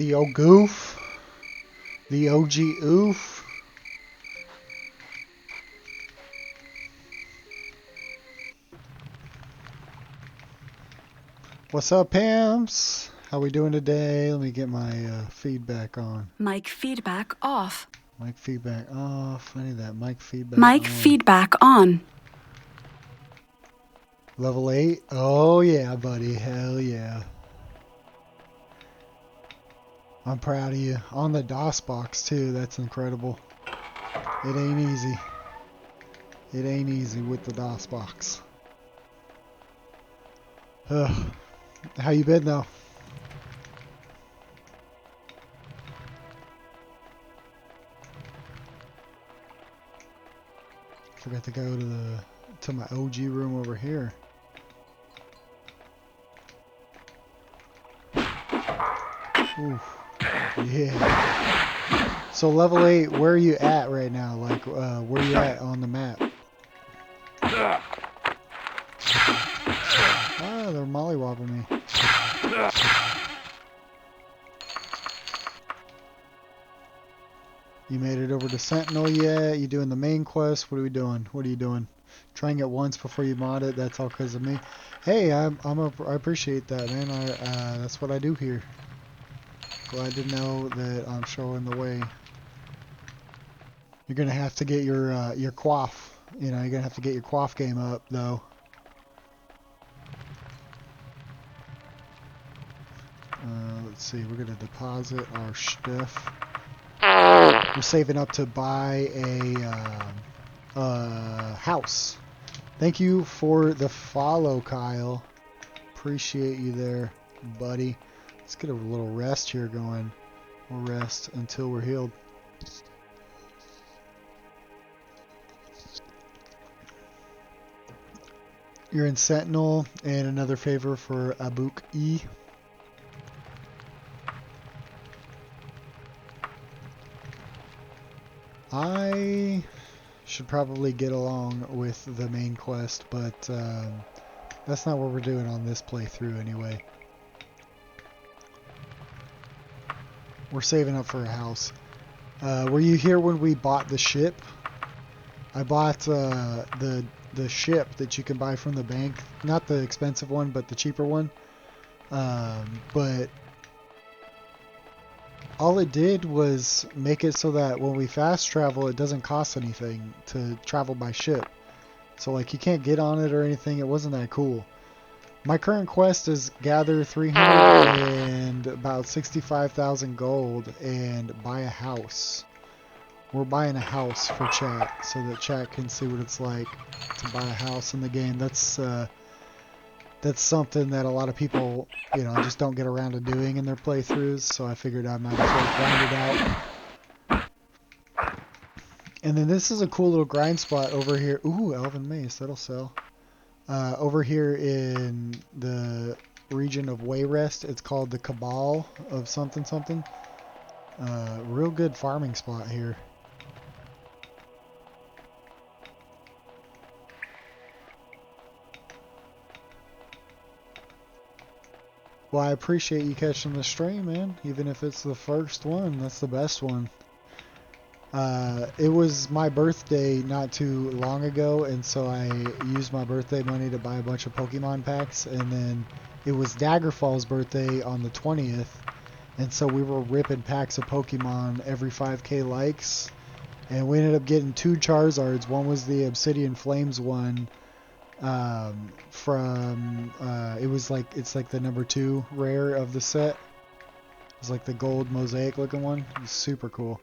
The old goof. The OG oof. What's up, pimps? How we doing today? Let me get my feedback on. Mic feedback off. Mic feedback off. I need that mic feedback Mic on. feedback on. Level 8? Oh yeah, buddy. Hell yeah. I'm proud of you. On the DOS box too. That's incredible. It ain't easy. It ain't easy with the DOS box. Ugh. How you been though? Forgot to go to my OG room over here. Ooh. Yeah. So level 8, where are you at right now? Like, where you at on the map? Ah, they're mollywobbing me. You made it over to Sentinel yet? You doing the main quest? What are we doing? What are you doing? Trying it once before you mod it? That's all because of me. Hey, I appreciate that, man. That's what I do here. Glad to know that I'm showing the way. You're gonna have to get your quaff. You know, you're gonna have to get your quaff game up though. Let's see. We're gonna deposit our stuff. We're saving up to buy a house. Thank you for the follow, Kyle. Appreciate you there, buddy. Let's get a little rest here going. We'll rest until we're healed. You're in Sentinel, and another favor for Abuk E. I should probably get along with the main quest, but that's not what we're doing on this playthrough anyway. We're saving up for a house. Were you here when we bought the ship? I bought the ship that you can buy from the bank. Not the expensive one, but the cheaper one. But all it did was make it so that when we fast travel, it doesn't cost anything to travel by ship. So like you can't get on it or anything. It wasn't that cool. My current quest is gather 300 and about 65,000 gold and buy a house. We're buying a house for chat so that chat can see what it's like to buy a house in the game. That's something that a lot of people, you know, just don't get around to doing in their playthroughs, so I figured I might as well grind it out. And then this is a cool little grind spot over here. Ooh, Elven Mace, that'll sell. Over here in the region of Wayrest, it's called the Cabal of something something. Real good farming spot here. Well, I appreciate you catching the stream, man. Even if it's the first one, that's the best one. It was my birthday not too long ago, and so I used my birthday money to buy a bunch of Pokemon packs, and then it was Daggerfall's birthday on the 20th, and so we were ripping packs of Pokemon every 5k likes, and we ended up getting 2 Charizards. One was the Obsidian Flames one, from it's like the number 2 rare of the set. It's like the gold mosaic looking one. It's super cool.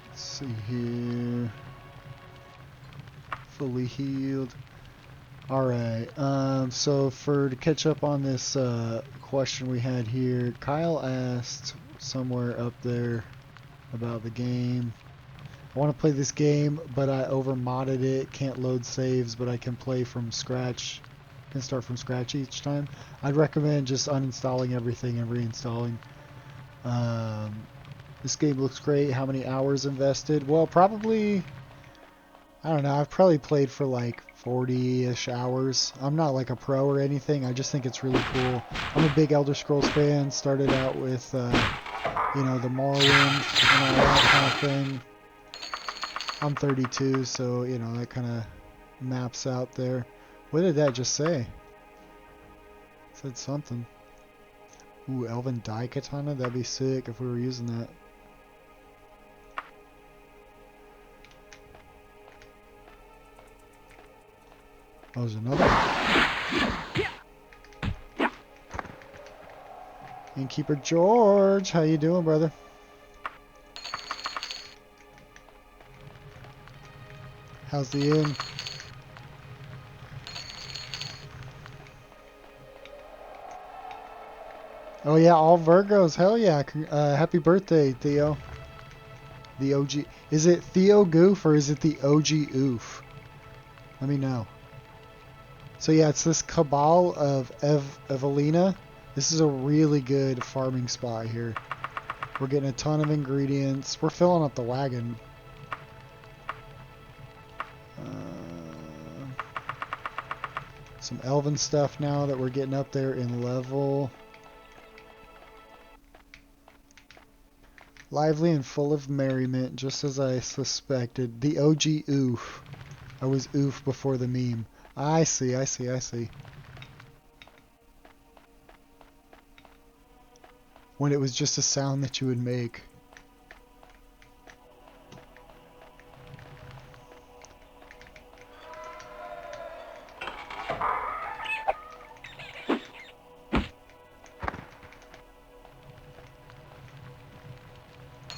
Let's see here. Fully healed. Alright, so to catch up on this question we had here, Kyle asked somewhere up there about the game. I want to play this game, but I over-modded it. Can't load saves, but I can play from scratch. Can start from scratch each time. I'd recommend just uninstalling everything and reinstalling. This game looks great. How many hours invested? Well, probably I don't know, I've probably played for like 40-ish hours. I'm not like a pro or anything, I just think it's really cool. I'm a big Elder Scrolls fan, started out with, you know, the Morrowind and all that kind of thing. I'm 32, so, you know, that kind of maps out there. What did that just say? It said something. Ooh, Elven Dai Katana? That'd be sick if we were using that. Oh, there's another one. Innkeeper George, how you doing, brother? How's the inn? Oh yeah, all Virgos. Hell yeah. Happy birthday, Theo. The OG. Is it Theo Goof or is it the OG Oof? Let me know. So yeah, it's this Cabal of Evelina. This is a really good farming spot here. We're getting a ton of ingredients. We're filling up the wagon. Some elven stuff now that we're getting up there in level. Lively and full of merriment, just as I suspected. The OG oof. I was oof before the meme. I see, I see, I see. When it was just a sound that you would make.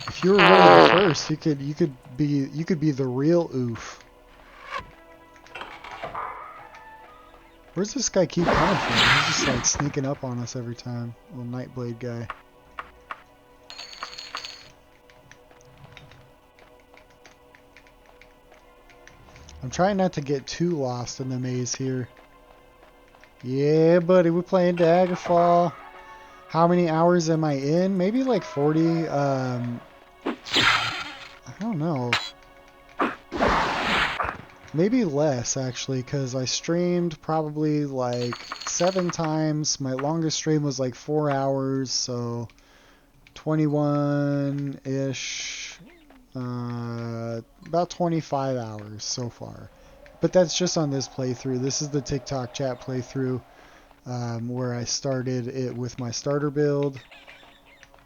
If you were really the first, you could be the real oof. Where's this guy keep coming from? He's just like sneaking up on us every time. Little Nightblade guy. I'm trying not to get too lost in the maze here. Yeah, buddy, we're playing Daggerfall. How many hours am I in? Maybe like 40. I don't know. Maybe less, actually, because I streamed probably like 7 times. My longest stream was like 4 hours, so 21-ish. About 25 hours so far. But that's just on this playthrough. This is the TikTok chat playthrough, where I started it with my starter build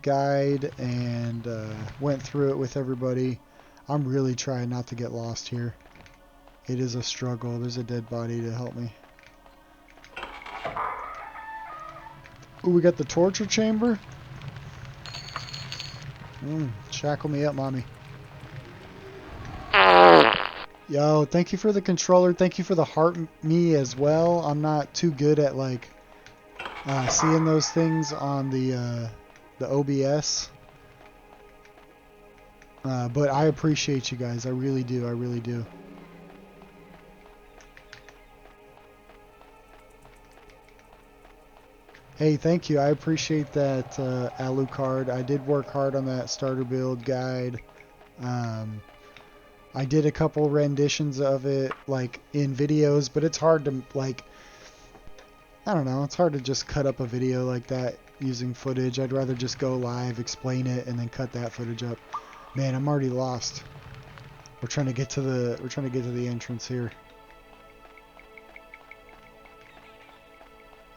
guide and went through it with everybody. I'm really trying not to get lost here. It is a struggle. There's a dead body to help me. Ooh, we got the torture chamber. Shackle me up, mommy. Yo, thank you for the controller. Thank you for the heart me as well. I'm not too good at like seeing those things on the OBS. But I appreciate you guys. I really do. I really do. Hey, thank you. I appreciate that, Alucard. I did work hard on that starter build guide. I did a couple renditions of it, like, in videos, but it's hard to, like, I don't know, it's hard to just cut up a video like that using footage. I'd rather just go live, explain it, and then cut that footage up. Man, I'm already lost. We're trying to get to the entrance here.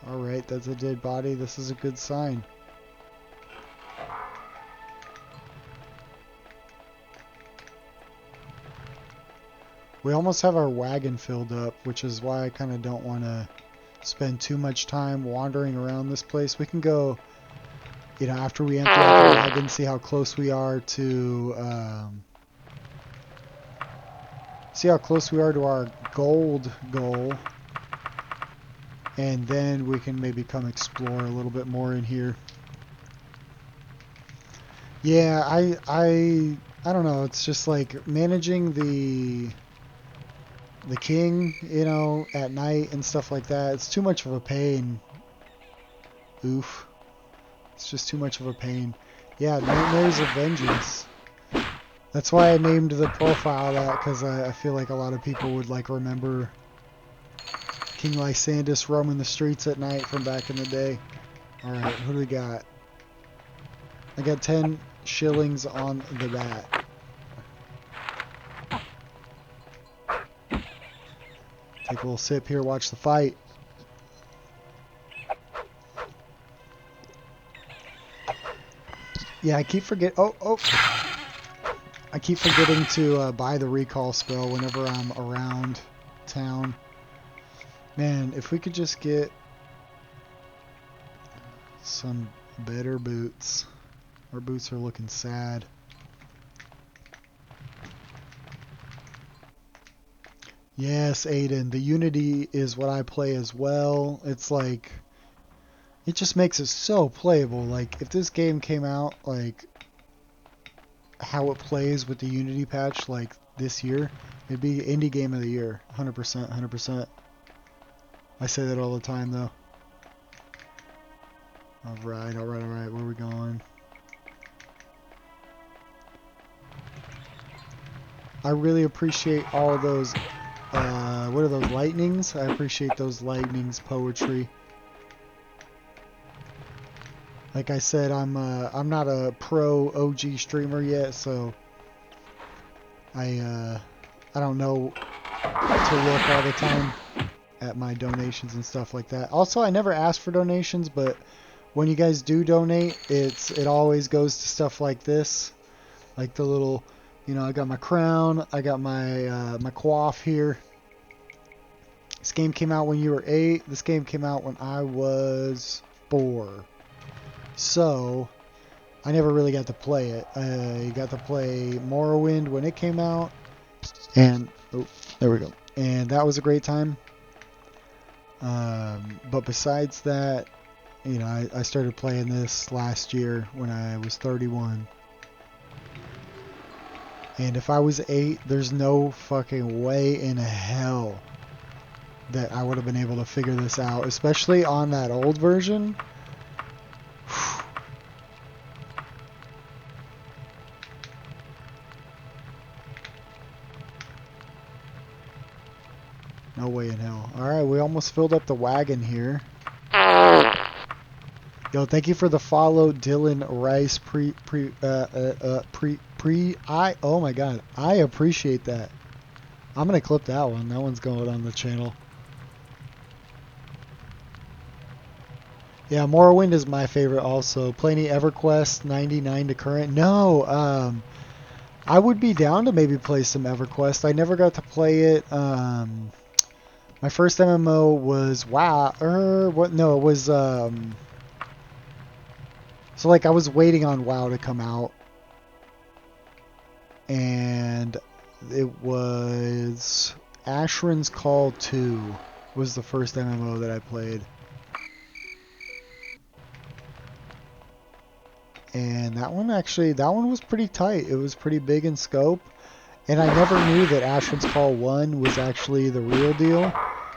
Alright, that's a dead body. This is a good sign. We almost have our wagon filled up, which is why I kind of don't want to spend too much time wandering around this place. We can go, you know, after we empty out the wagon, see how close we are to, our gold goal. And then we can maybe come explore a little bit more in here. Yeah, I don't know. It's just like managing the king, you know, at night and stuff like that. It's too much of a pain. Oof. It's just too much of a pain. Yeah, Nightmares of Vengeance. That's why I named the profile that, because I feel like a lot of people would like remember King Lysandus roaming the streets at night from back in the day. Alright, who do we got? I got 10 shillings on the bat. Take a little sip here, watch the fight. Yeah, I keep I keep forgetting to buy the recall spell whenever I'm around town. Man, if we could just get some better boots. Our boots are looking sad. Yes, Aiden, the Unity is what I play as well. It's like, it just makes it so playable. Like, if this game came out, like, how it plays with the Unity patch, like, this year, it'd be Indie Game of the Year. 100%, 100%. I say that all the time, though. Alright, alright, alright. Where are we going? I really appreciate all those, what are those, lightnings? I appreciate those lightnings poetry. Like I said, I'm not a pro OG streamer yet, so I don't know to look all the time at my donations and stuff like that. Also, I never ask for donations, but when you guys do donate, it always goes to stuff like this, like the little, you know, I got my crown, I got my my coif here. This game came out when you were 8. This game came out when I was 4. So I never really got to play it. I got to play Morrowind when it came out, and oh, there we go. And that was a great time. But besides that, you know, I started playing this last year when I was 31. And if I was 8, there's no fucking way in hell that I would have been able to figure this out, especially on that old version. No way in hell. Alright, we almost filled up the wagon here. Yo, thank you for the follow, Dylan Rice. Oh my god, I appreciate that. I'm gonna clip that one. That one's going on the channel. Yeah, Morrowind is my favorite also. Play any EverQuest 99 to current? No, I would be down to maybe play some EverQuest. I never got to play it. My first MMO was WoW, no, it was, so like I was waiting on WoW to come out, and it was Ashran's Call 2 was the first MMO that I played. And that one was pretty tight. It was pretty big in scope. And I never knew that Ashran's Call 1 was actually the real deal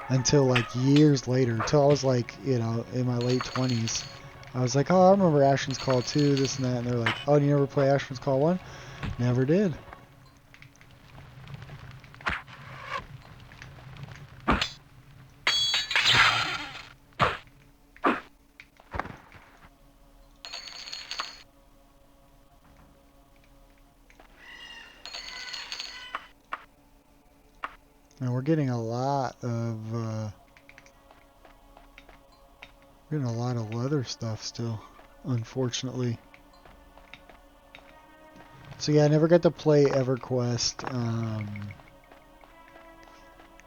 until like years later. Until I was like, you know, in my late 20s. I was like, oh, I remember Ashran's Call 2, this and that. And they're like, oh, you never play Ashran's Call 1? Never did. And we're getting a lot of leather stuff still, unfortunately. So yeah, I never got to play EverQuest.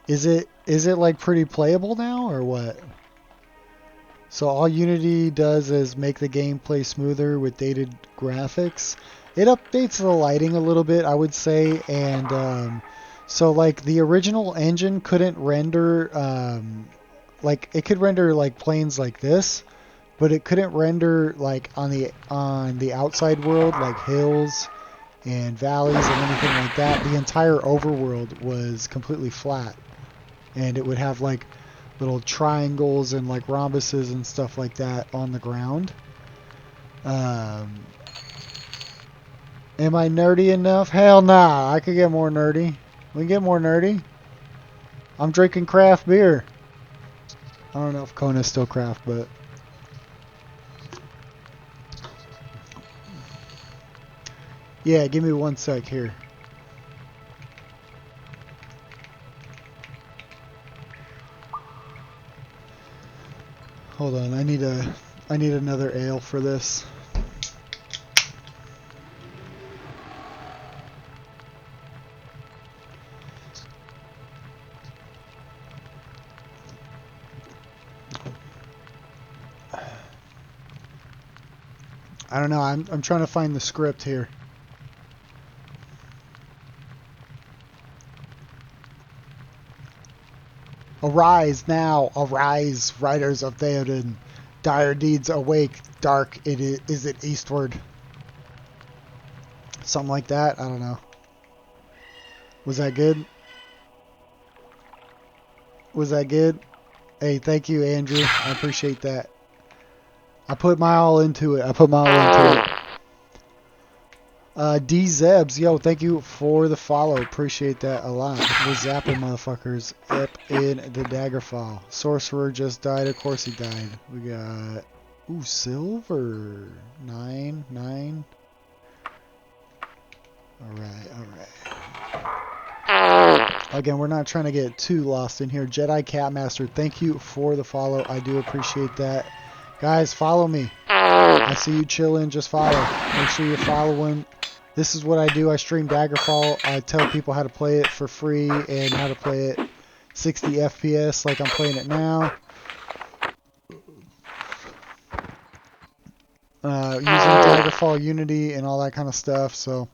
Is it like pretty playable now or what? So all Unity does is make the gameplay smoother with dated graphics. It updates the lighting a little bit, I would say, and so like the original engine couldn't render like it could render like planes like this, but it couldn't render like on the outside world like hills and valleys and anything like that. The entire overworld was completely flat, and it would have like little triangles and like rhombuses and stuff like that on the ground. And Am I nerdy enough? Hell nah. I could get more nerdy. We can get more nerdy. I'm drinking craft beer. I don't know if Kona's still craft, but... Yeah, give me 1 sec here. Hold on, I need another ale for this. I don't know, I'm trying to find the script here. Arise now, arise, riders of Theoden. Dire deeds awake, dark is it eastward. Something like that, I don't know. Was that good? Was that good? Hey, thank you, Andrew. I appreciate that. I put my all into it. D Zebs, yo, thank you for the follow. Appreciate that a lot. We're zapping motherfuckers up in the Daggerfall. Sorcerer just died. Of course he died. We got... Ooh, silver. 9. Alright. Again, we're not trying to get too lost in here. Jedi Catmaster, thank you for the follow. I do appreciate that. Guys, follow me. I see you chilling. Just follow. Make sure you're following. This is what I do. I stream Daggerfall. I tell people how to play it for free and how to play it 60 FPS like I'm playing it now. Using Daggerfall Unity and all that kind of stuff. So,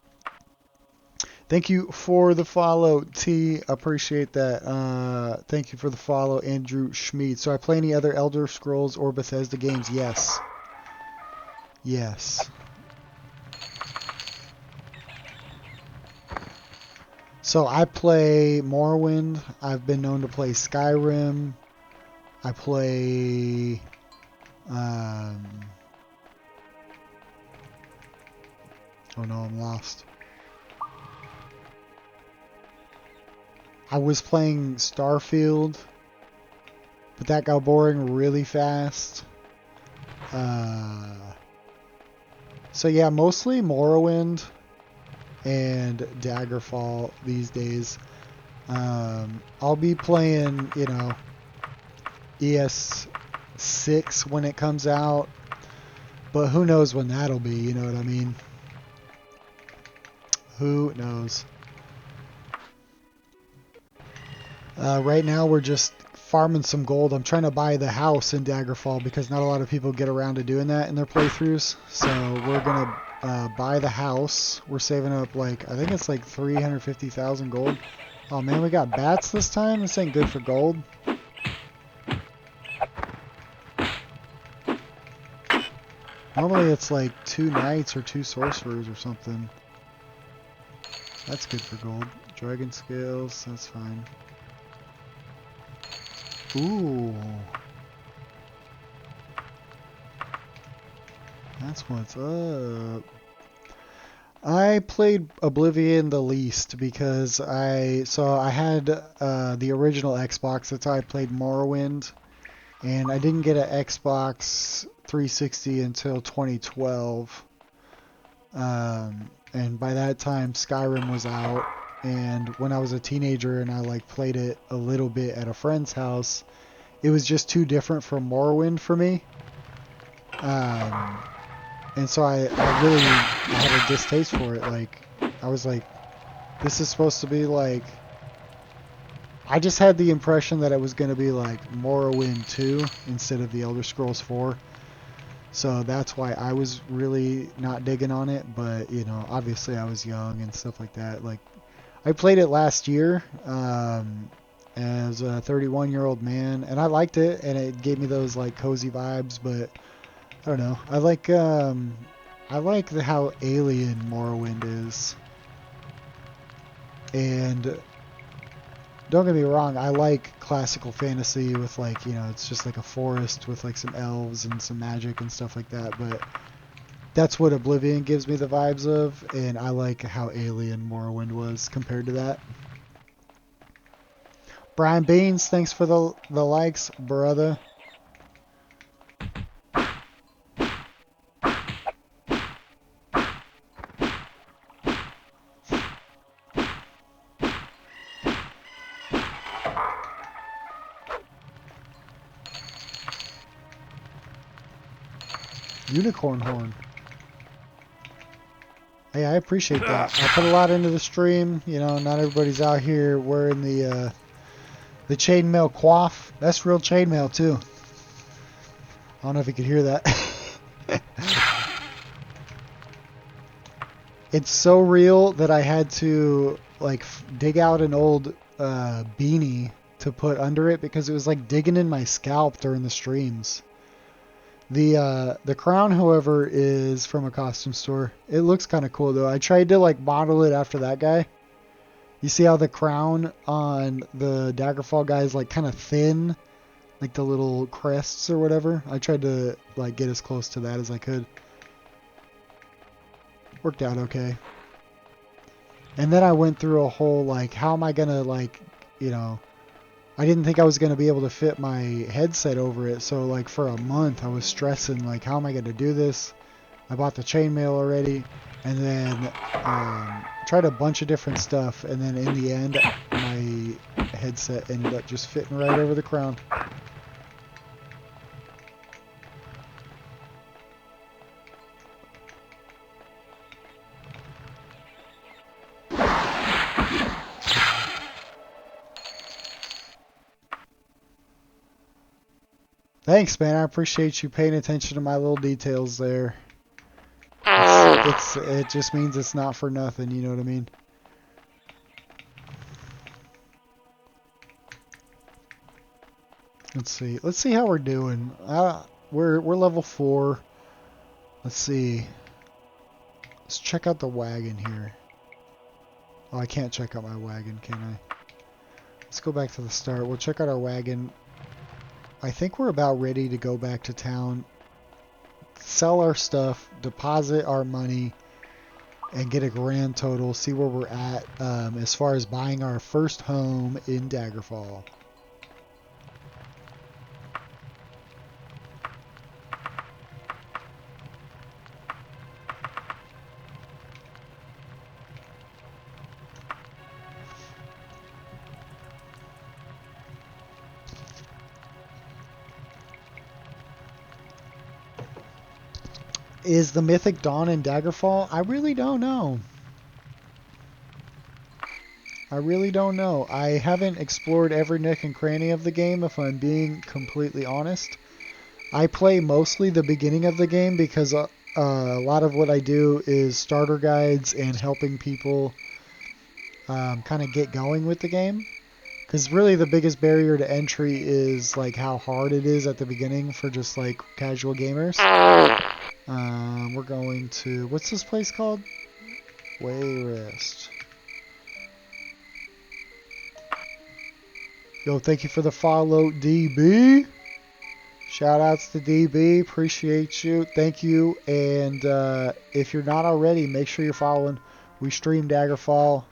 thank you for the follow, T. Appreciate that. Thank you for the follow, Andrew Schmid. So, I play any other Elder Scrolls or Bethesda games? Yes. Yes. So I play Morrowind. I've been known to play Skyrim. I play... oh no, I'm lost. I was playing Starfield, but that got boring really fast. So yeah, mostly Morrowind and Daggerfall these days. I'll be playing, you know, ES6 when it comes out, but who knows when that'll be, you know what I mean? Who knows? Right now we're just farming some gold. I'm trying to buy the house in Daggerfall because not a lot of people get around to doing that in their playthroughs. So we're going to buy the house. We're saving up like, I think it's like 350,000 gold. Oh man, we got bats this time? This ain't good for gold. Normally it's like 2 knights or 2 sorcerers or something. That's good for gold. Dragon scales, that's fine. Ooh. That's what's up. I played Oblivion the least because I had the original Xbox. That's how I played Morrowind. And I didn't get an Xbox 360 until 2012. And by that time Skyrim was out. And when I was a teenager and I like played it a little bit at a friend's house, it was just too different from Morrowind for me. And so I had a distaste for it. Like, I was like, this is supposed to be like... I just had the impression that it was going to be like Morrowind 2 instead of the Elder Scrolls 4. So that's why I was really not digging on it. But, you know, obviously I was young and stuff like that. Like, I played it last year as a 31-year-old man. And I liked it. And it gave me those, like, cozy vibes. But, I don't know. I like how alien Morrowind is. And don't get me wrong, I like classical fantasy with like, you know, it's just like a forest with like some elves and some magic and stuff like that, but That's what Oblivion gives me the vibes of, and I like how Alien Morrowind was compared to that. Brian Beans, thanks for the likes, brother. Unicorn horn. Hey, I appreciate that. I put a lot into the stream. You know, not everybody's out here wearing the chainmail coif. That's real chainmail too. I don't know if you could hear that. It's so real that I had to like dig out an old beanie to put under it because it was like digging in my scalp during the streams. The crown, however, is from a costume store. It looks kind of cool though. I tried to like model it after that guy. You see how the crown on the Daggerfall guy is like kind of thin, like the little crests or whatever. I tried to like get as close to that as I could. Worked out okay. And then I went through a whole like, how am I gonna like, you know, I didn't think I was gonna be able to fit my headset over it. So like for a month I was stressing like, how am I gonna do this? I bought the chainmail already, and then tried a bunch of different stuff, and then in the end, my headset ended up just fitting right over the crown. Thanks, man. I appreciate you paying attention to my little details there. It just means it's not for nothing. You know what I mean? Let's see. Let's see how we're doing. We're level 4. Let's see. Let's check out the wagon here. Oh, I can't check out my wagon, can I? Let's go back to the start. We'll check out our wagon. I think we're about ready to go back to town, sell our stuff, deposit our money, and get a grand total, see where we're at as far as buying our first home in Daggerfall. Is the Mythic Dawn in Daggerfall? I really don't know. I really don't know. I haven't explored every nook and cranny of the game, if I'm being completely honest. I play mostly the beginning of the game because a lot of what I do is starter guides and helping people kind of get going with the game. Because really the biggest barrier to entry is like how hard it is at the beginning for just like casual gamers. We're going to, what's this place called? Wayrest. Yo, thank you for the follow, DB. Shout outs to DB. Appreciate you. Thank you. And if you're not already, make sure you're following. We stream Daggerfall.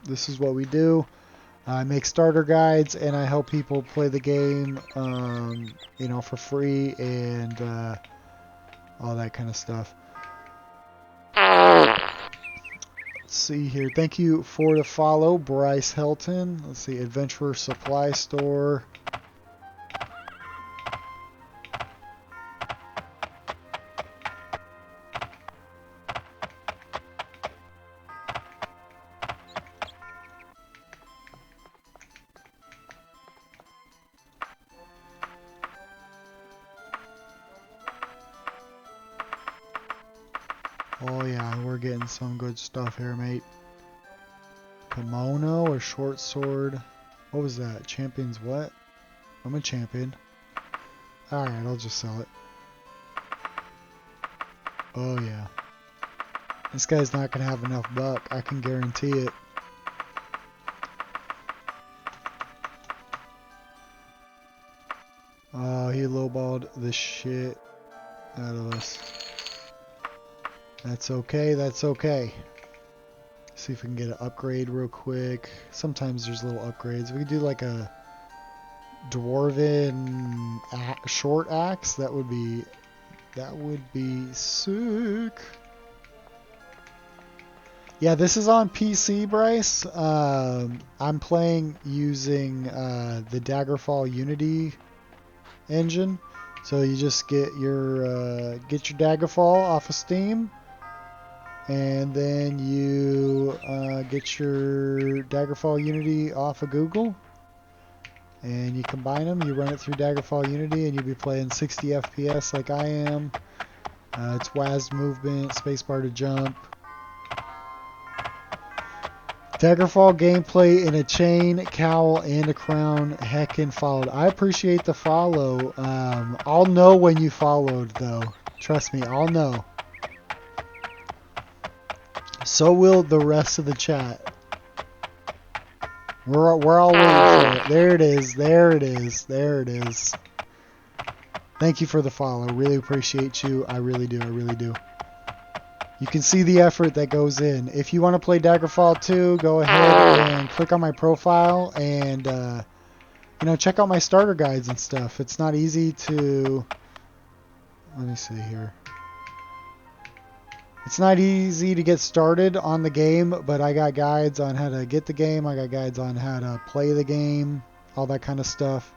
This is what we do. I make starter guides and I help people play the game, you know, for free and all that kind of stuff. Let's see here. Thank you for the follow, Bryce Helton. Let's see, Adventurer Supply Store. Oh yeah, we're getting some good stuff here, mate. Kimono or short sword? What was that? Champions what? I'm a champion. Alright, I'll just sell it. Oh yeah. This guy's not going to have enough buck, I can guarantee it. Oh, he lowballed the shit out of us. That's okay, that's okay. See if we can get an upgrade real quick. Sometimes there's little upgrades. We could do like a dwarven short axe. That would be sick. Yeah, this is on PC, Bryce. I'm playing using the Daggerfall Unity engine. So you just get your Daggerfall off of Steam, and then you get your Daggerfall Unity off of Google, and you combine them. You run it through Daggerfall Unity, and you'll be playing 60 FPS like I am. It's WASD movement, spacebar to jump. Daggerfall gameplay in a chain, cowl, and a crown. Heckin' followed. I appreciate the follow. I'll know when you followed, though. Trust me, I'll know. So will the rest of the chat. We're all waiting for it. There it is. There it is. There it is. Thank you for the follow. Really appreciate you. I really do. I really do. You can see the effort that goes in. If you want to play Daggerfall 2, go ahead and click on my profile and check out my starter guides and stuff. It's not easy to... Let me see here. It's not easy to get started on the game, but I got guides on how to get the game. I got guides on how to play the game, all that kind of stuff.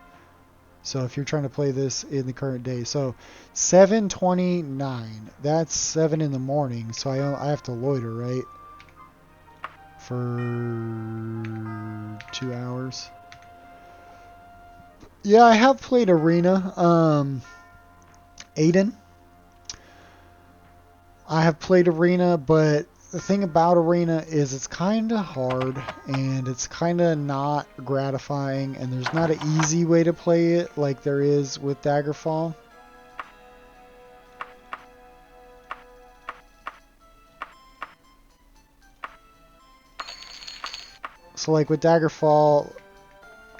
So if you're trying to play this in the current day. So 7:29. That's 7 in the morning. So I have to loiter, right? For 2 hours. Yeah, I have played Arena. Aiden. I have played Arena, but the thing about Arena is it's kind of hard and it's kind of not gratifying, and there's not an easy way to play it like there is with Daggerfall. So like with Daggerfall,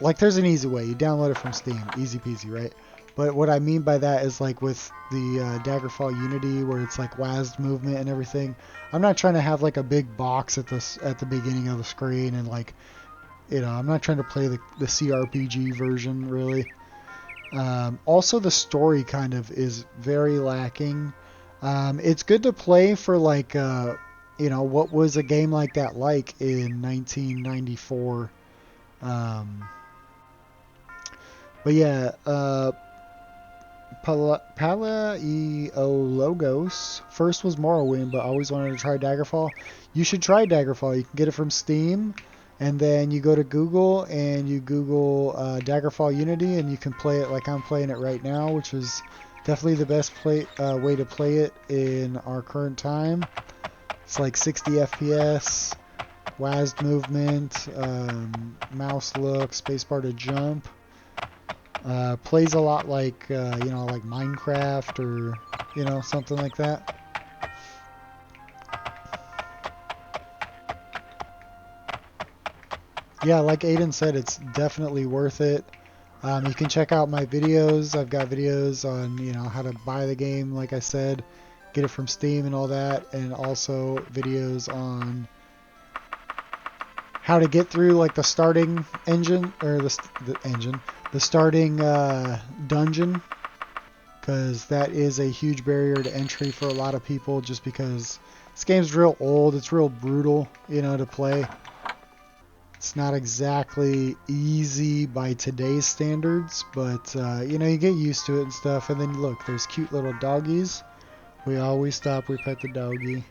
like there's an easy way. You download it from Steam, easy peasy, right? But what I mean by that is like with the Daggerfall Unity, where it's like WASD movement and everything. I'm not trying to have like a big box at the beginning of the screen and like, I'm not trying to play the CRPG version really. Also, the story kind of is very lacking. It's good to play for like, what was a game like that like in 1994. But yeah, Palaeologos. First was Morrowind, but I always wanted to try Daggerfall. You should try Daggerfall. You can get it from Steam, and then you go to Google and you Google Daggerfall Unity, and you can play it like I'm playing it right now, which is definitely the best way to play it in our current time. It's like 60 FPS, WASD movement, mouse look, spacebar to jump. Plays a lot like, like Minecraft or, something like that. Yeah, like Aiden said, it's definitely worth it. You can check out my videos. I've got videos on, how to buy the game, like I said, get it from Steam and all that, and also videos on how to get through like the starting engine, or the starting dungeon, because that is a huge barrier to entry for a lot of people, just because this game's real old. It's real brutal, to play. It's not exactly easy by today's standards, but you get used to it and stuff. And then look, there's cute little doggies. We always stop, we pet the doggy.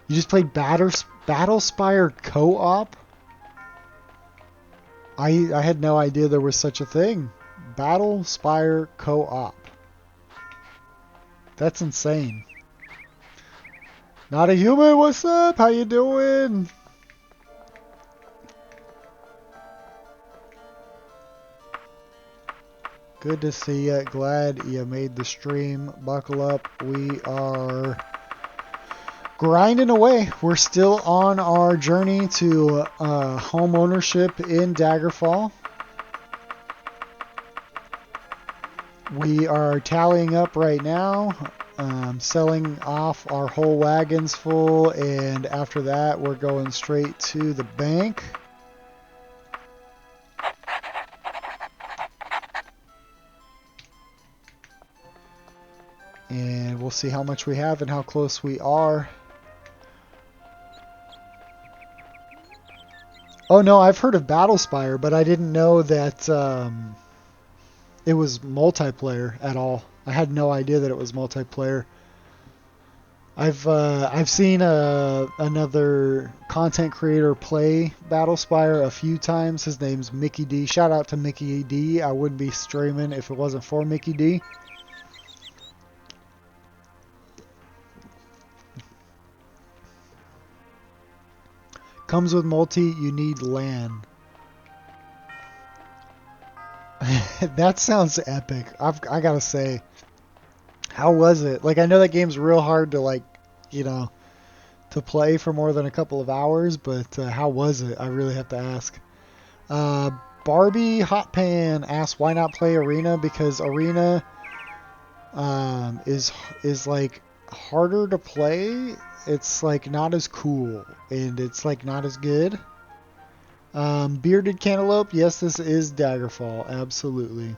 You just played Battlespire co-op? I had no idea there was such a thing. Battlespire co-op. That's insane. Not a human, what's up? How you doing? Good to see you. Glad you made the stream. Buckle up. We are grinding away. We're still on our journey to home ownership in Daggerfall. We are tallying up right now, selling off our whole wagons full, and after that we're going straight to the bank. And we'll see how much we have and how close we are. Oh no, I've heard of Battlespire, but I didn't know that it was multiplayer at all. I had no idea that it was multiplayer. I've seen another content creator play Battlespire a few times. His name's Mickey D. Shout out to Mickey D. I wouldn't be streaming if it wasn't for Mickey D. Comes with multi, you need LAN. That sounds epic. I gotta say, how was it? Like, I know that game's real hard to to play for more than a couple of hours, but how was it? I really have to ask. Uh, Barbie Hot Pan asks why not play Arena, because Arena is like harder to play. It's like not as cool and it's like not as good. Bearded Cantaloupe, yes, this is Daggerfall, absolutely.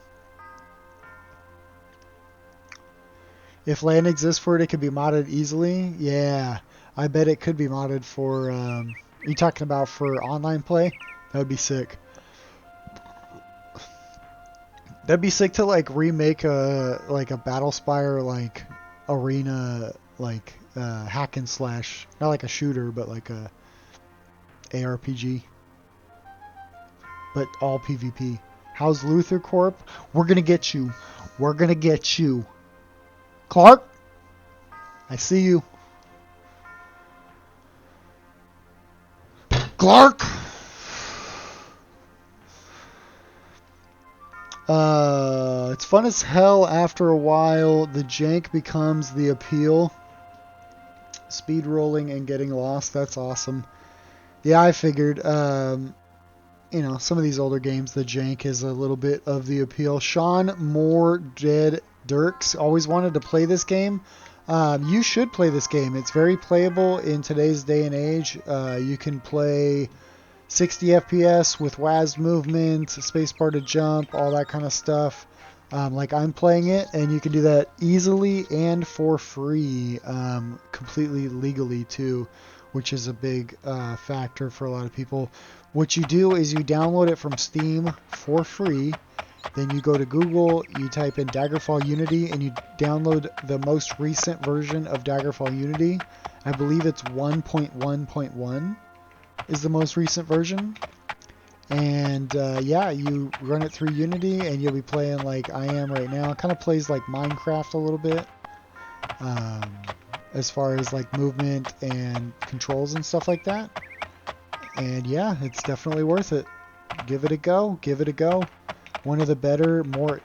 If land exists for it, it could be modded easily. Yeah, I bet it could be modded for. Are you talking about for online play? That would be sick. That'd be sick to like remake a Battlespire like arena hack and slash, not like a shooter, but like a ARPG, but all PvP. How's Luther Corp? We're gonna get you. We're gonna get you. Clark, I see you. Clark. It's fun as hell. After a while, the jank becomes the appeal. Speed rolling and getting lost. That's awesome. Yeah, I figured. Some of these older games, the jank is a little bit of the appeal. Sean Moore Dead Dirks always wanted to play this game. You should play this game. It's very playable in today's day and age. You can play 60 FPS with WASD movement, spacebar to jump, all that kind of stuff. Like I'm playing it, and you can do that easily and for free, completely legally too, which is a big factor for a lot of people. What you do is you download it from Steam for free. Then you go to Google, you type in Daggerfall Unity, and you download the most recent version of Daggerfall Unity. I believe it's 1.1.1 is the most recent version. And yeah, you run it through Unity, and you'll be playing like I am right now. It kind of plays like Minecraft a little bit, as far as like movement and controls and stuff like that. And yeah, it's definitely worth it. Give it a go. Give it a go. One of the better, more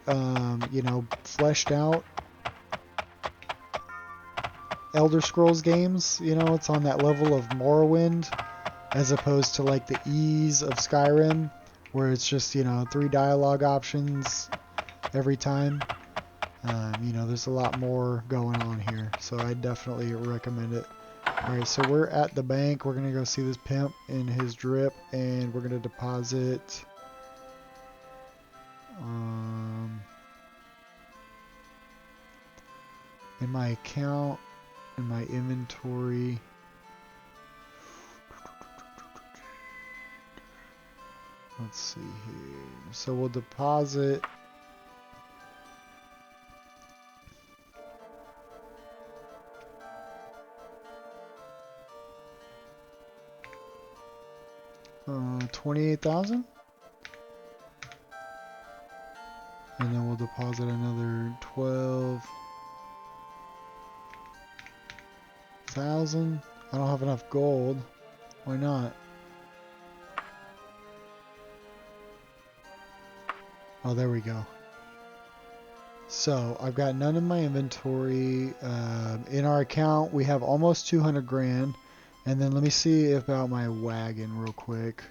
fleshed out Elder Scrolls games. It's on that level of Morrowind, as opposed to like the ease of Skyrim, where it's just 3 dialogue options every time. There's a lot more going on here, so I definitely recommend it. Alright, so we're at the bank. We're gonna go see this pimp in his drip, and we're gonna deposit in my account, in my inventory. Let's see here. So we'll deposit $28,000, and then we'll deposit another 12,000. I don't have enough gold. Why not? Oh, there we go. So I've got none in my inventory. In our account, we have almost 200 grand. And then let me see about my wagon real quick.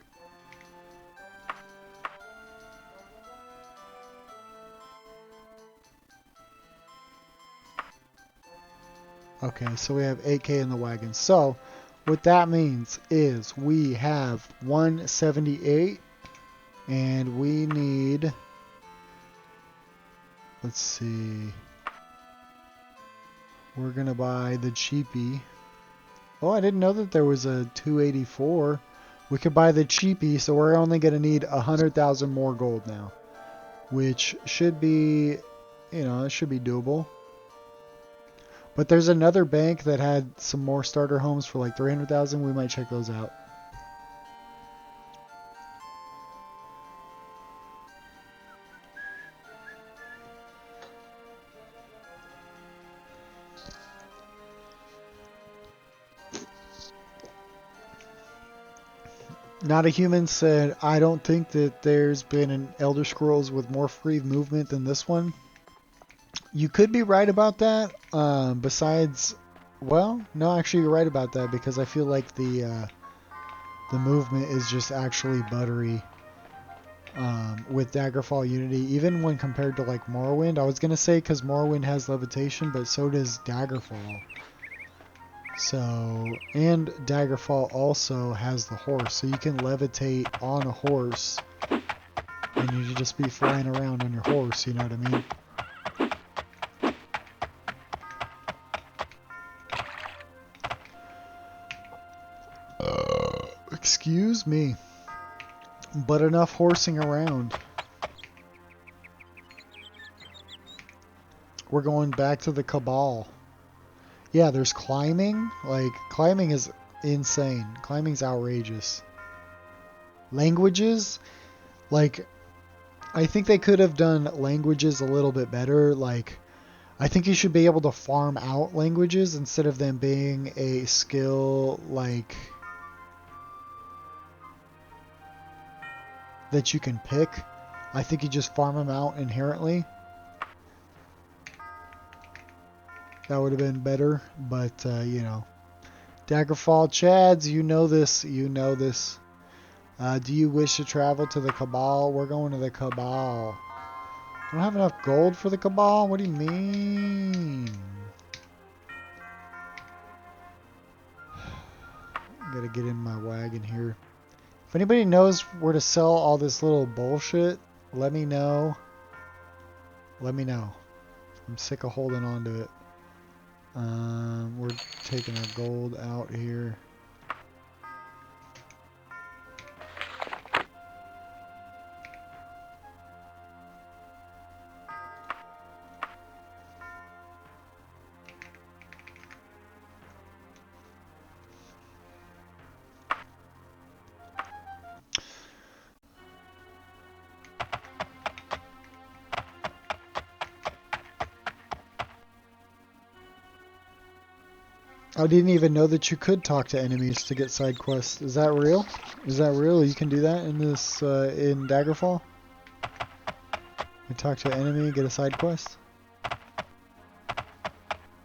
Okay, so we have 8K in the wagon. So what that means is we have 178 and we need, let's see, we're gonna buy the cheapie. Oh, I didn't know that there was a 284. We could buy the cheapie, so we're only gonna need 100,000 more gold now, which should be, you know, it should be doable. But there's another bank that had some more starter homes for like 300,000. We might check those out. Not a Human said, I don't think that there's been an Elder Scrolls with more free movement than this one. You could be right about that. Besides, well, no, actually you're right about that because I feel like the movement is just actually buttery with Daggerfall Unity, even when compared to like Morrowind. I was gonna say because Morrowind has levitation, but so does Daggerfall. So, and Daggerfall also has the horse, so you can levitate on a horse, and you just be flying around on your horse. You know what I mean? Excuse me. But enough horsing around. We're going back to the Cabal. Yeah, there's climbing. Like, climbing is insane. Climbing's outrageous. Languages? Like, I think they could have done languages a little bit better. Like, I think you should be able to farm out languages instead of them being a skill, like, that you can pick. I think you just farm them out inherently. That would have been better, but, you know. Daggerfall Chads, you know this. You know this. Do you wish to travel to the Cabal? We're going to the Cabal. I don't have enough gold for the Cabal? What do you mean? Gotta get in my wagon here. If anybody knows where to sell all this little bullshit, let me know. Let me know. I'm sick of holding on to it. We're taking our gold out here. I didn't even know that you could talk to enemies to get side quests. Is that real? Is that real? You can do that in this, in Daggerfall? You talk to an enemy, get a side quest?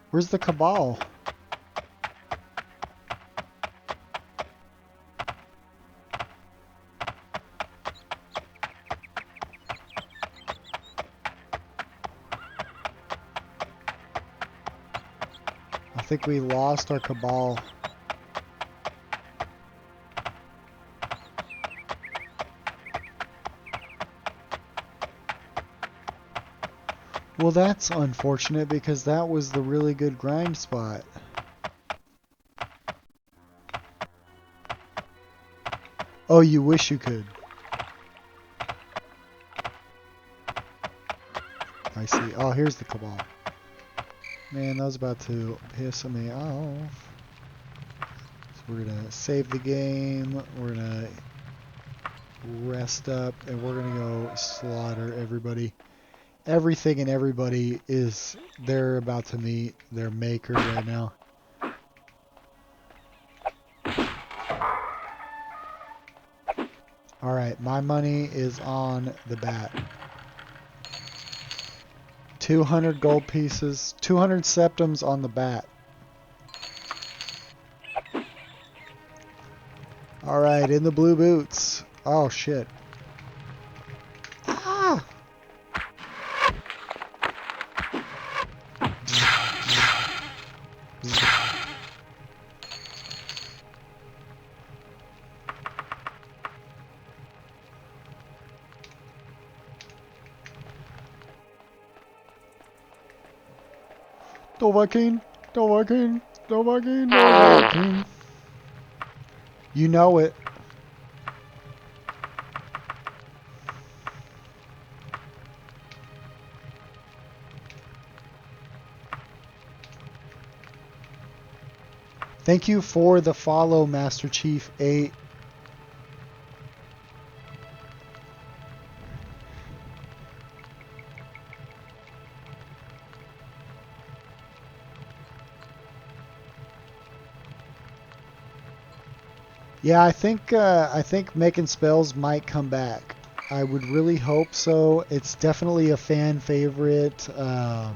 Where's the Cabal? I think we lost our Cabal. Well, that's unfortunate because that was the really good grind spot. Oh, you wish you could. I see. Oh, here's the Cabal. Man, that was about to piss me off. So we're gonna save the game. We're gonna rest up, and we're gonna go slaughter everybody. Everything and everybody is, they're about to meet their maker right now. Alright, my money is on the bat. 200 gold pieces, 200 septums on the bat. Alright, in the blue boots. Oh shit. Ah! Dovahkiin, Dovahkiin, Dovahkiin, Dovahkiin. You know it. Thank you for the follow, Master Chief 8. Yeah, I think making spells might come back. I would really hope so. It's definitely a fan favorite. Yeah,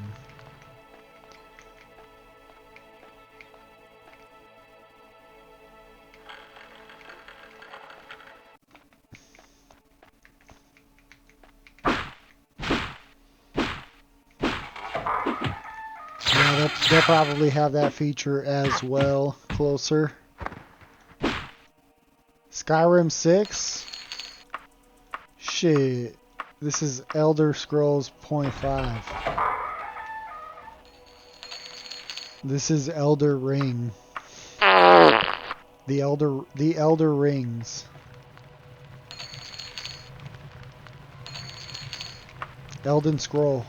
they'll probably have that feature as well. Closer. Skyrim 6? Shit. This is Elder Scrolls .5. This is Elder Ring. The Elder Rings. Elden Scroll.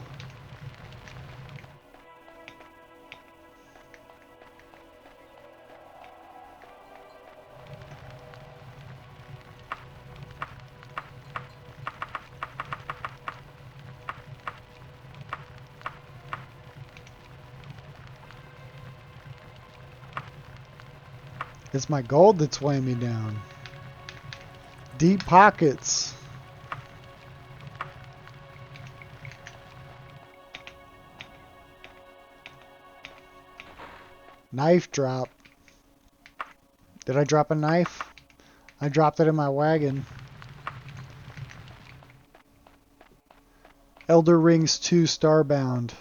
It's my gold that's weighing me down. Deep pockets. Knife drop. Did I drop a knife? I dropped it in my wagon. Elder Rings 2 Starbound.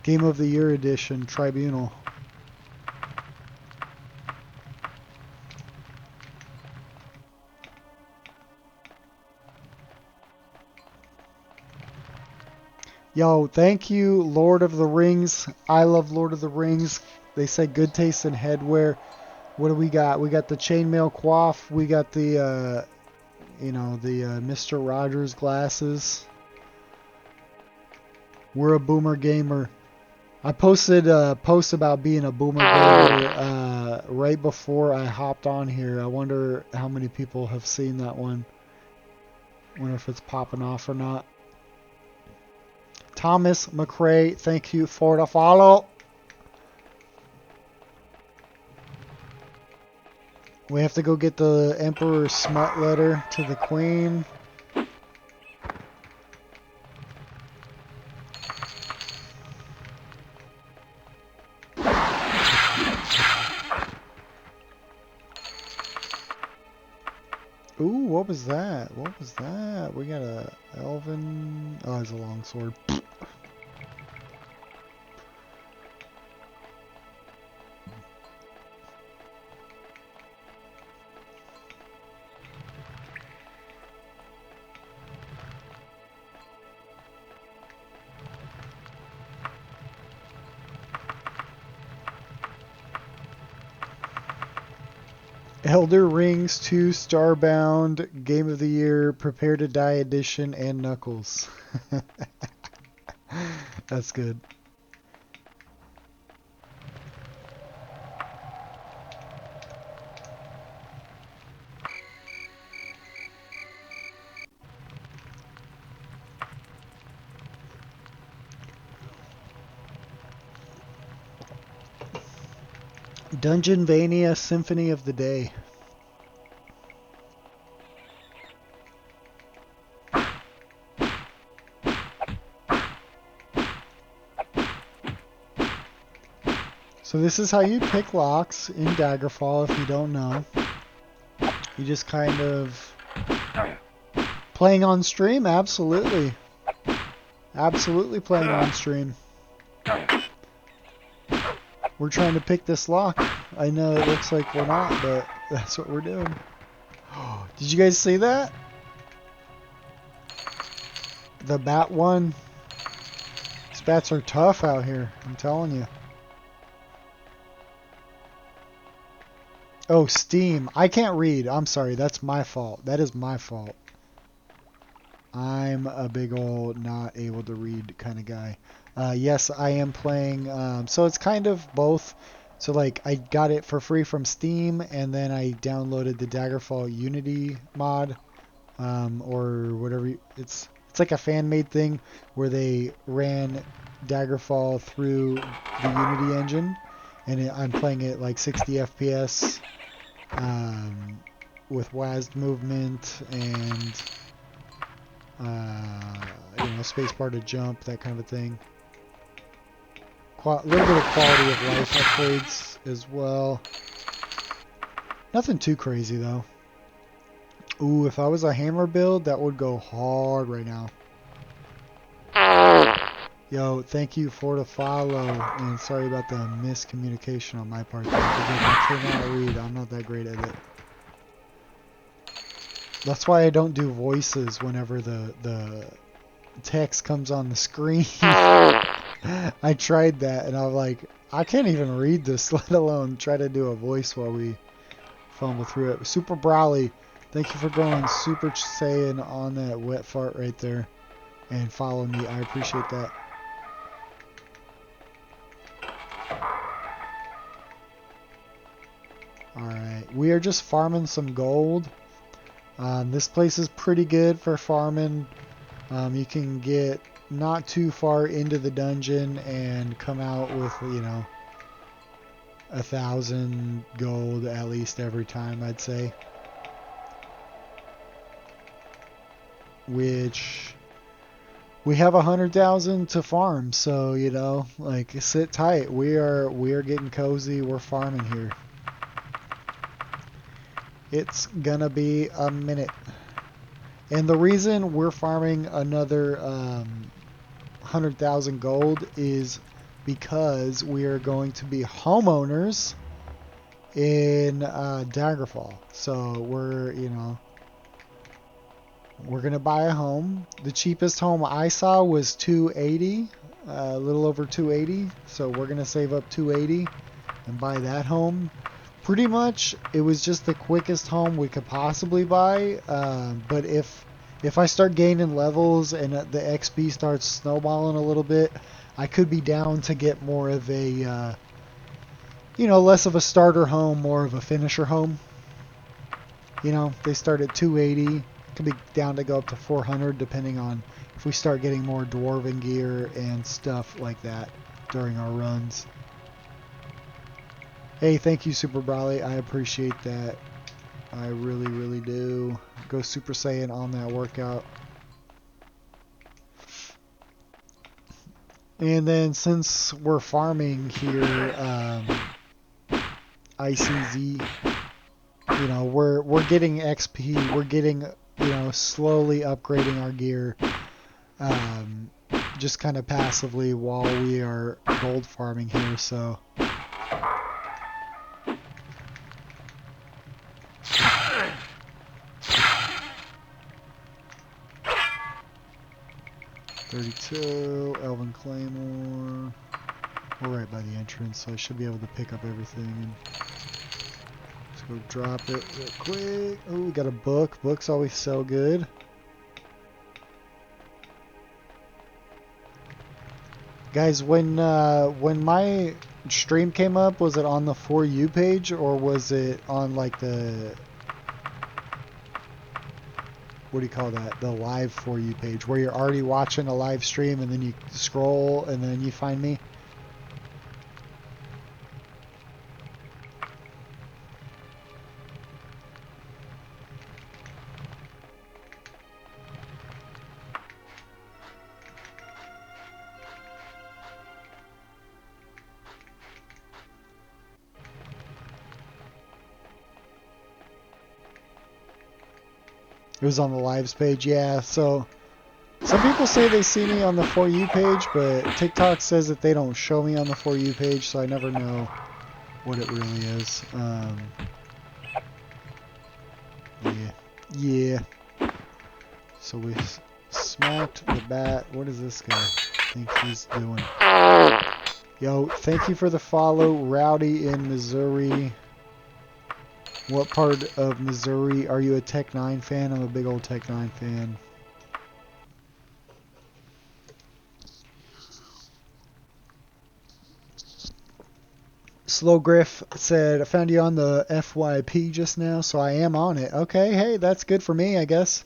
Game of the Year Edition Tribunal. Yo, thank you, Lord of the Rings. I love Lord of the Rings. They say good taste in headwear. What do we got? We got the chainmail coif. We got the, Mr. Rogers glasses. We're a boomer gamer. I posted a post about being a boomer gamer right before I hopped on here. I wonder how many people have seen that one. Wonder if it's popping off or not. Thomas McRae, thank you for the follow. We have to go get the Emperor's smut letter to the Queen. Ooh, what was that? What was that? We got a elven... Oh, it's a longsword. Elder Rings 2 Starbound, Game of the Year, Prepare to Die Edition, and Knuckles. That's good. Dungeonvania Symphony of the Day. So this is how you pick locks in Daggerfall if you don't know. You just kind of... Playing on stream? Absolutely. Absolutely playing on stream. We're trying to pick this lock. I know it looks like we're not, but that's what we're doing. Did you guys see that? The bat one. These bats are tough out here, I'm telling you. Oh, Steam. I can't read. I'm sorry. That's my fault. That is my fault. I'm a big old not able to read kind of guy. Yes, I am playing. So it's kind of both. So like I got it for free from Steam, and then I downloaded the Daggerfall Unity mod, or whatever. It's like a fan made thing where they ran Daggerfall through the Unity engine, and I'm playing it like 60 FPS, with WASD movement and spacebar to jump, that kind of thing. A little bit of quality of life upgrades as well. Nothing too crazy though. Ooh, if I was a hammer build, that would go hard right now. Yo, thank you for the follow, and sorry about the miscommunication on my part. Again, I cannot read. I'm not that great at it. That's why I don't do voices whenever the text comes on the screen. I tried that and I'm like, I can't even read this, let alone try to do a voice while we fumble through it. Super Brawly, thank you for going Super Saiyan on that wet fart right there and follow me. I appreciate that. Alright, we are just farming some gold. This place is pretty good for farming. You can get not too far into the dungeon and come out with, 1,000 gold at least every time, I'd say. Which we have 100,000 to farm, so like sit tight. We are getting cozy. We're farming here. It's gonna be a minute. And the reason we're farming another 100,000 gold is because we are going to be homeowners in Daggerfall. So we're gonna buy a home. The cheapest home I saw was 280, a little over 280. So we're gonna save up 280 and buy that home. Pretty much, it was just the quickest home we could possibly buy. But if I start gaining levels and the XP starts snowballing a little bit, I could be down to get more of a, less of a starter home, more of a finisher home. They start at 280. Could be down to go up to 400 depending on if we start getting more dwarven gear and stuff like that during our runs. Hey, thank you, Super Brawly. I appreciate that. I really, really do. Go Super Saiyan on that workout. And then since we're farming here, ICZ, we're getting XP. We're getting, slowly upgrading our gear, just kind of passively while we are gold farming here. So. .32, Elven Claymore. We're right by the entrance, so I should be able to pick up everything. Let's go drop it real quick. Oh, we got a book. Books always so good. Guys, when my stream came up, was it on the For You page or was it on like the, what do you call that? The live For You page where you're already watching a live stream and then you scroll and then you find me? It was on the lives page, yeah. So Some people say they see me on the For You page, but TikTok says that they don't show me on the For You page, so I never know what it really is. Yeah. Yeah. So we smacked the bat. What does this guy think he's doing? Yo, thank you for the follow, Rowdy in Missouri. What part of Missouri are you a Tech 9 fan? I'm a big old Tech 9 fan. Slow Griff said, I found you on the FYP just now, so I am on it. Okay, hey, that's good for me, I guess.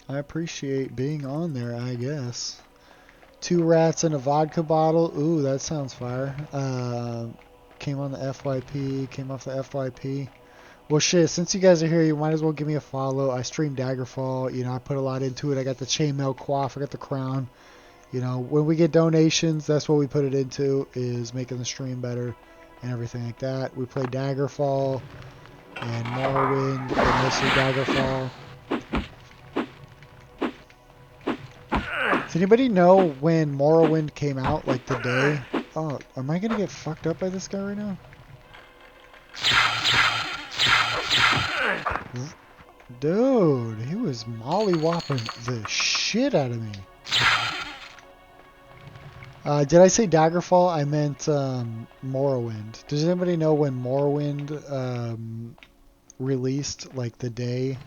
I appreciate being on there, I guess. 2 rats and a vodka bottle. Ooh, that sounds fire. Came on the FYP, came off the FYP. Well, shit, since you guys are here, you might as well give me a follow. I stream Daggerfall. You know, I put a lot into it. I got the chainmail coif. I got the crown. You know, when we get donations, that's what we put it into, is making the stream better and everything like that. We play Daggerfall and Morrowind, but mostly Daggerfall. Does anybody know when Morrowind came out, like the day? Oh, am I going to get fucked up by this guy right now? Dude, he was molly-whopping the shit out of me. Did I say Daggerfall? I meant Morrowind. Does anybody know when Morrowind released, like the date?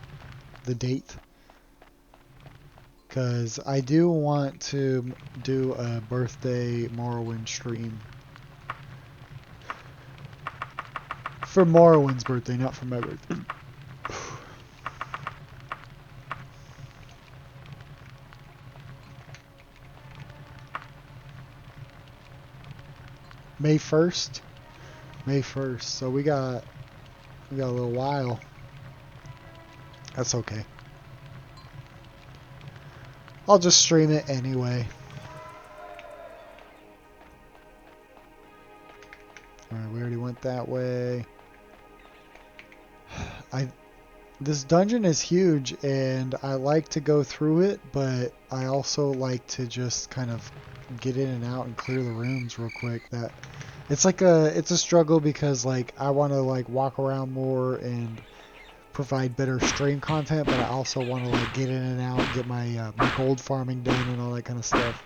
Because I do want to do a birthday Morrowind stream. For Morrowind's birthday, not for my birthday. May 1st? May 1st. So we got a little while. That's okay. I'll just stream it anyway. Alright, we already went that way. This dungeon is huge and I like to go through it, but I also like to just kind of get in and out and clear the rooms real quick. It's a struggle because like I want to like walk around more and provide better stream content, but I also want to like get in and out, get my my gold farming done and all that kind of stuff.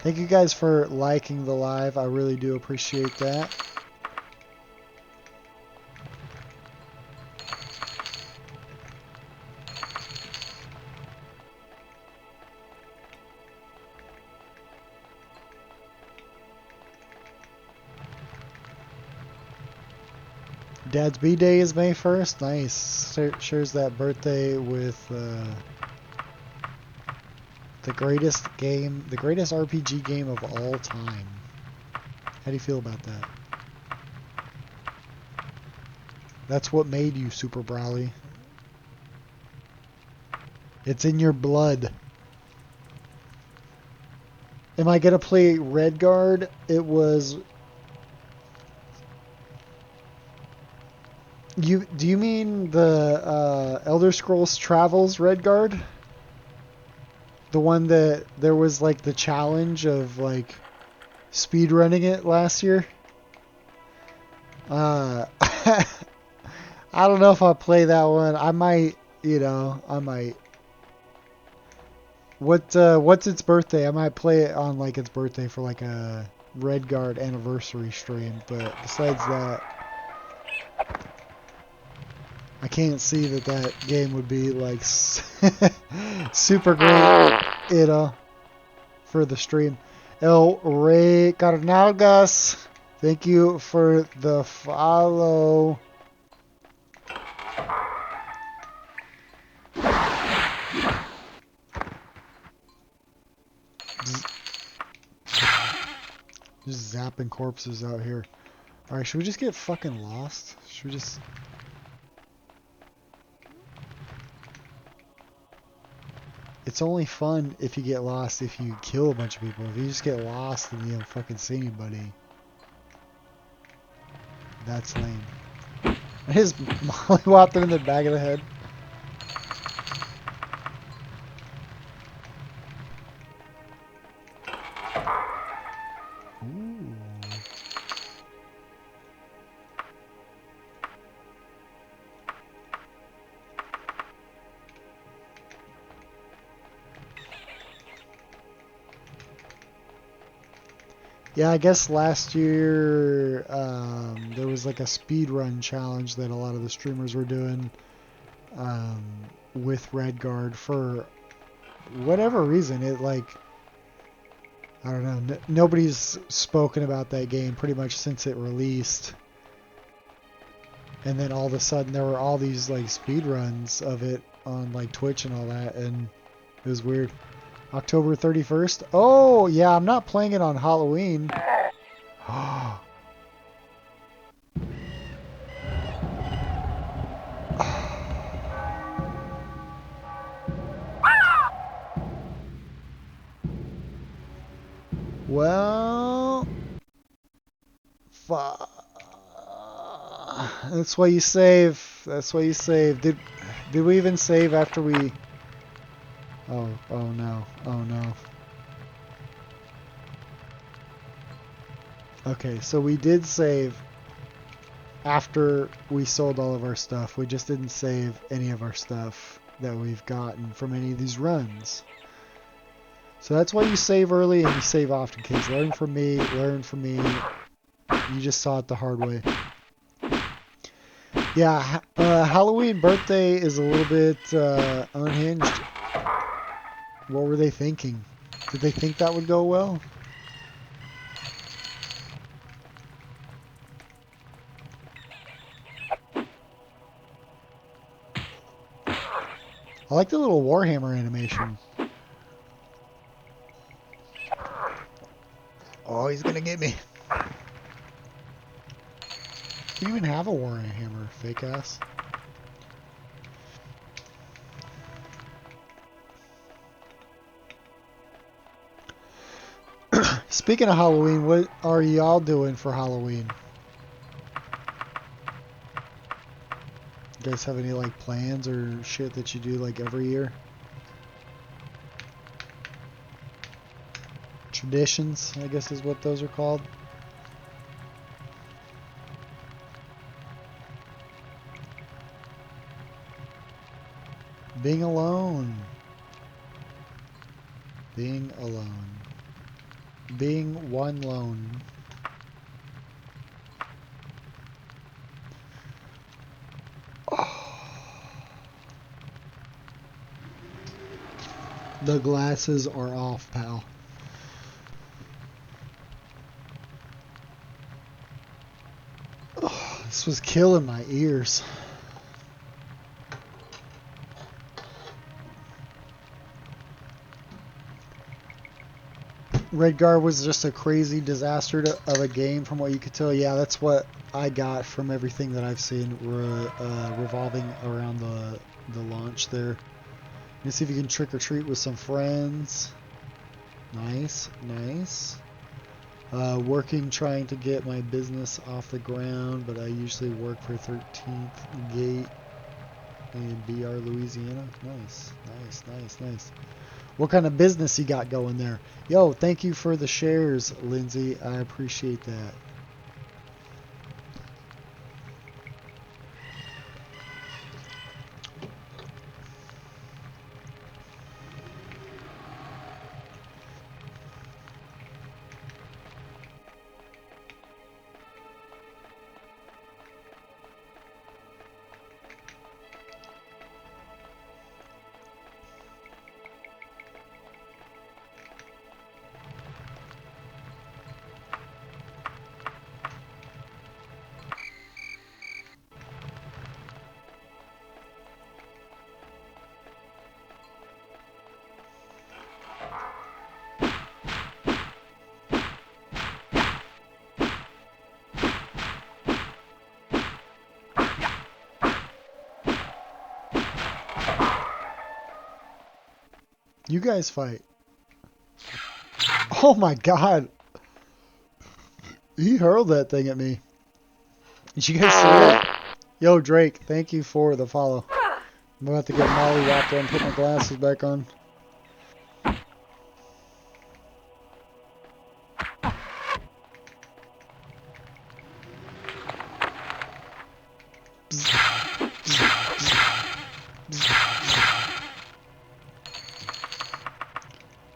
Thank you guys for liking the live. I really do appreciate that. Dad's B-Day is May 1st. Nice. Shares that birthday with the greatest RPG game of all time. How do you feel about that? That's what made you, Super Brawly. It's in your blood. Am I gonna play Redguard? It was... Do you mean the Elder Scrolls Travels Redguard? The one that there was like the challenge of like speed running it last year? I don't know if I'll play that one. I might, you know, I might. What's its birthday? I might play it on like its birthday for like a Redguard anniversary stream, but besides that, I can't see that game would be like super great, you know, for the stream. El Rey Carnalgas, thank you for the follow. Just zapping corpses out here. Alright, should we just get fucking lost? Should we just... it's only fun if you get lost if you kill a bunch of people. If you just get lost and you don't fucking see anybody, that's lame. I just mollywopped him in the back of the head. Ooh. Yeah, I guess last year there was like a speed run challenge that a lot of the streamers were doing um, with Redguard for whatever reason. It like I don't know. Nobody's spoken about that game pretty much since it released, and then all of a sudden there were all these like speed runs of it on like Twitch and all that, and it was weird. October 31st. Oh yeah, I'm not playing it on Halloween. Well, that's why you save. That's why you save. Did we even save after we? Oh no. Oh no. Okay, so we did save after we sold all of our stuff. We just didn't save any of our stuff that we've gotten from any of these runs. So that's why you save early and you save often, kids. Learn from me. Learn from me. You just saw it the hard way. Yeah, Halloween birthday is a little bit unhinged. What were they thinking? Did they think that would go well? I like the little Warhammer animation. Oh, he's gonna get me. Do you even have a Warhammer, fake ass? Speaking of Halloween, what are y'all doing for Halloween? You guys have any like plans or shit that you do like every year? Traditions, I guess is what those are called. Being alone. Being alone. Being one lone. The glasses are off, pal. Oh, this was killing my ears. Redguard was just a crazy disaster of a game from what you could tell. Yeah, that's what I got from everything that I've seen revolving around the launch there. Let's see if you can trick or treat with some friends. Nice, nice. Working, trying to get my business off the ground, but I usually work for 13th Gate in BR, Louisiana. Nice, nice, nice, nice. What kind of business you got going there? Yo, thank you for the shares, Lindsay. I appreciate that. You guys fight. Oh my god. He hurled that thing at me. Did you guys see that? Yo, Drake, thank you for the follow. I'm about to get Molly wrapped up and put my glasses back on. Bzz, bzz, bzz, bzz.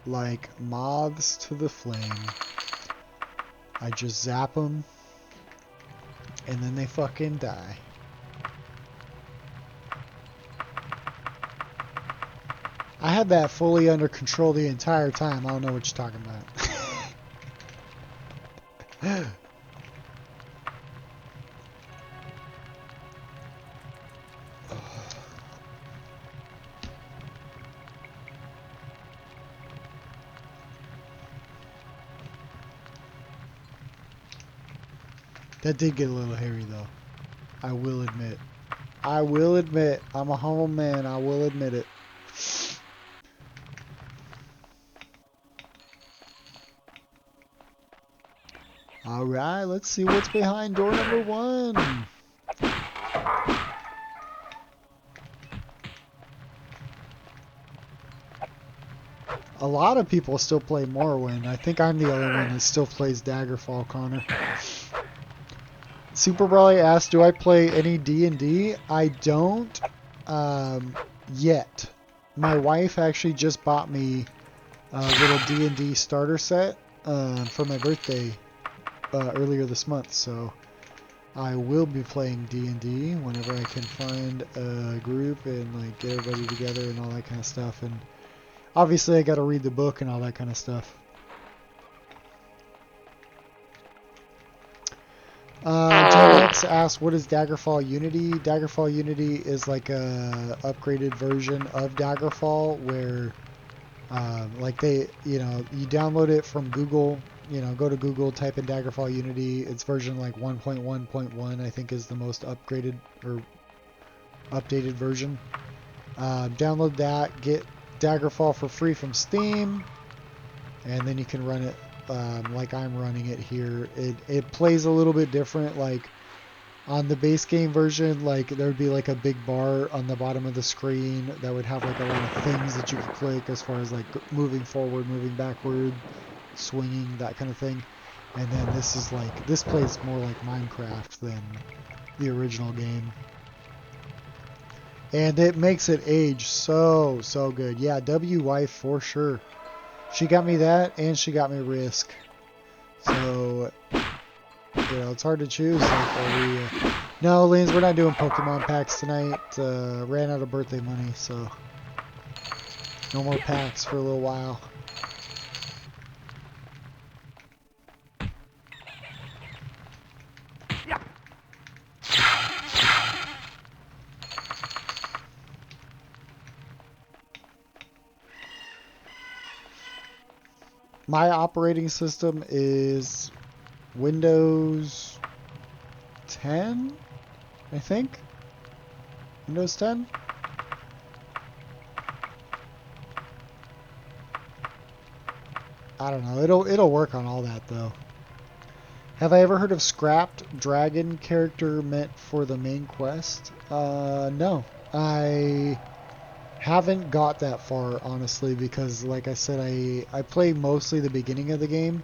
Like moths to the flame. I just zap them, and then they fucking die. I had that fully under control the entire time. I don't know what you're talking about. That did get a little hairy though. I will admit. I will admit. I'm a humble man. I will admit it. Alright, let's see what's behind door number 1. A lot of people still play Morrowind. I think I'm the only one that still plays Daggerfall, Connor. Super Brawly asked, do I play any D&D? I don't yet. My wife actually just bought me a little D&D starter set for my birthday earlier this month, so I will be playing D&D whenever I can find a group and like get everybody together and all that kind of stuff. And obviously I got to read the book and all that kind of stuff. Gen X asked, what is Daggerfall Unity? Daggerfall Unity is like a upgraded version of Daggerfall where like you download it from Google, go to Google, type in Daggerfall Unity. It's version like 1.1.1, I think is the most upgraded or updated version. Download that, get Daggerfall for free from Steam, and then you can run it like I'm running it here. It plays a little bit different. Like on the base game version, like there would be like a big bar on the bottom of the screen that would have like a lot of things that you could click as far as like moving forward, moving backward, swinging, that kind of thing. And then this plays more like Minecraft than the original game. And it makes it age so good. Yeah, W-Wife for sure. She got me that, and she got me Risk. So, it's hard to choose. Like, no, Lens, we're not doing Pokemon packs tonight. Ran out of birthday money, so no more packs for a little while. My operating system is Windows 10, I think. Windows 10? I don't know. It'll work on all that though. Have I ever heard of scrapped dragon character meant for the main quest? No. I haven't got that far, honestly, because like I said, I play mostly the beginning of the game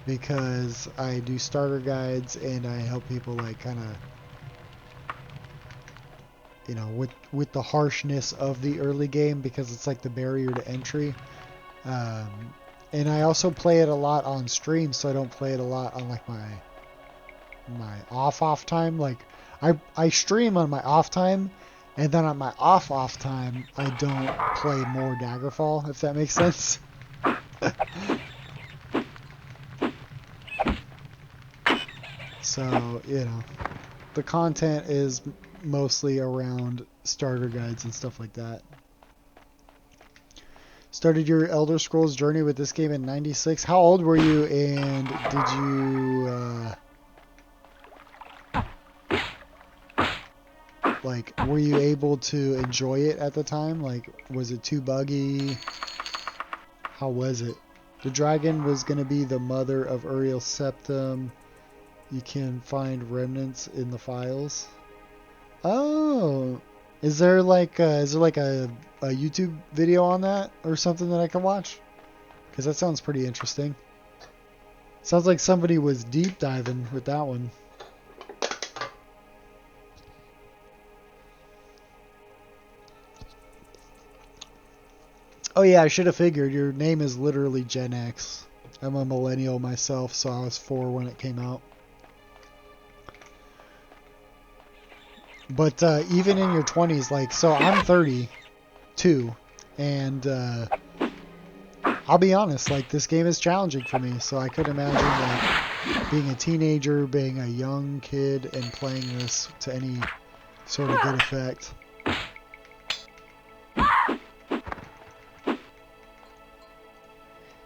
because I do starter guides and I help people like kind of with the harshness of the early game because it's like the barrier to entry. And I also play it a lot on stream, so I don't play it a lot on like my off time. Like I stream on my off time, and then on my off time I don't play more Daggerfall, if that makes sense. So, the content is mostly around starter guides and stuff like that. Started your Elder Scrolls journey with this game in '96. How old were you, and did you like were you able to enjoy it at the time? Like, was it too buggy? How was it? The dragon was going to be the mother of Uriel's septum. You can find remnants in the files. Oh, is there like a YouTube video on that or something that I can watch? Because that sounds pretty interesting. Sounds like somebody was deep diving with that one. Oh yeah, I should have figured. Your name is literally Gen X. I'm a millennial myself, so I was 4 when it came out. But even in your 20s, like, so I'm 32, and I'll be honest, like, this game is challenging for me, so I could imagine, like, being a teenager, being a young kid, and playing this to any sort of good effect.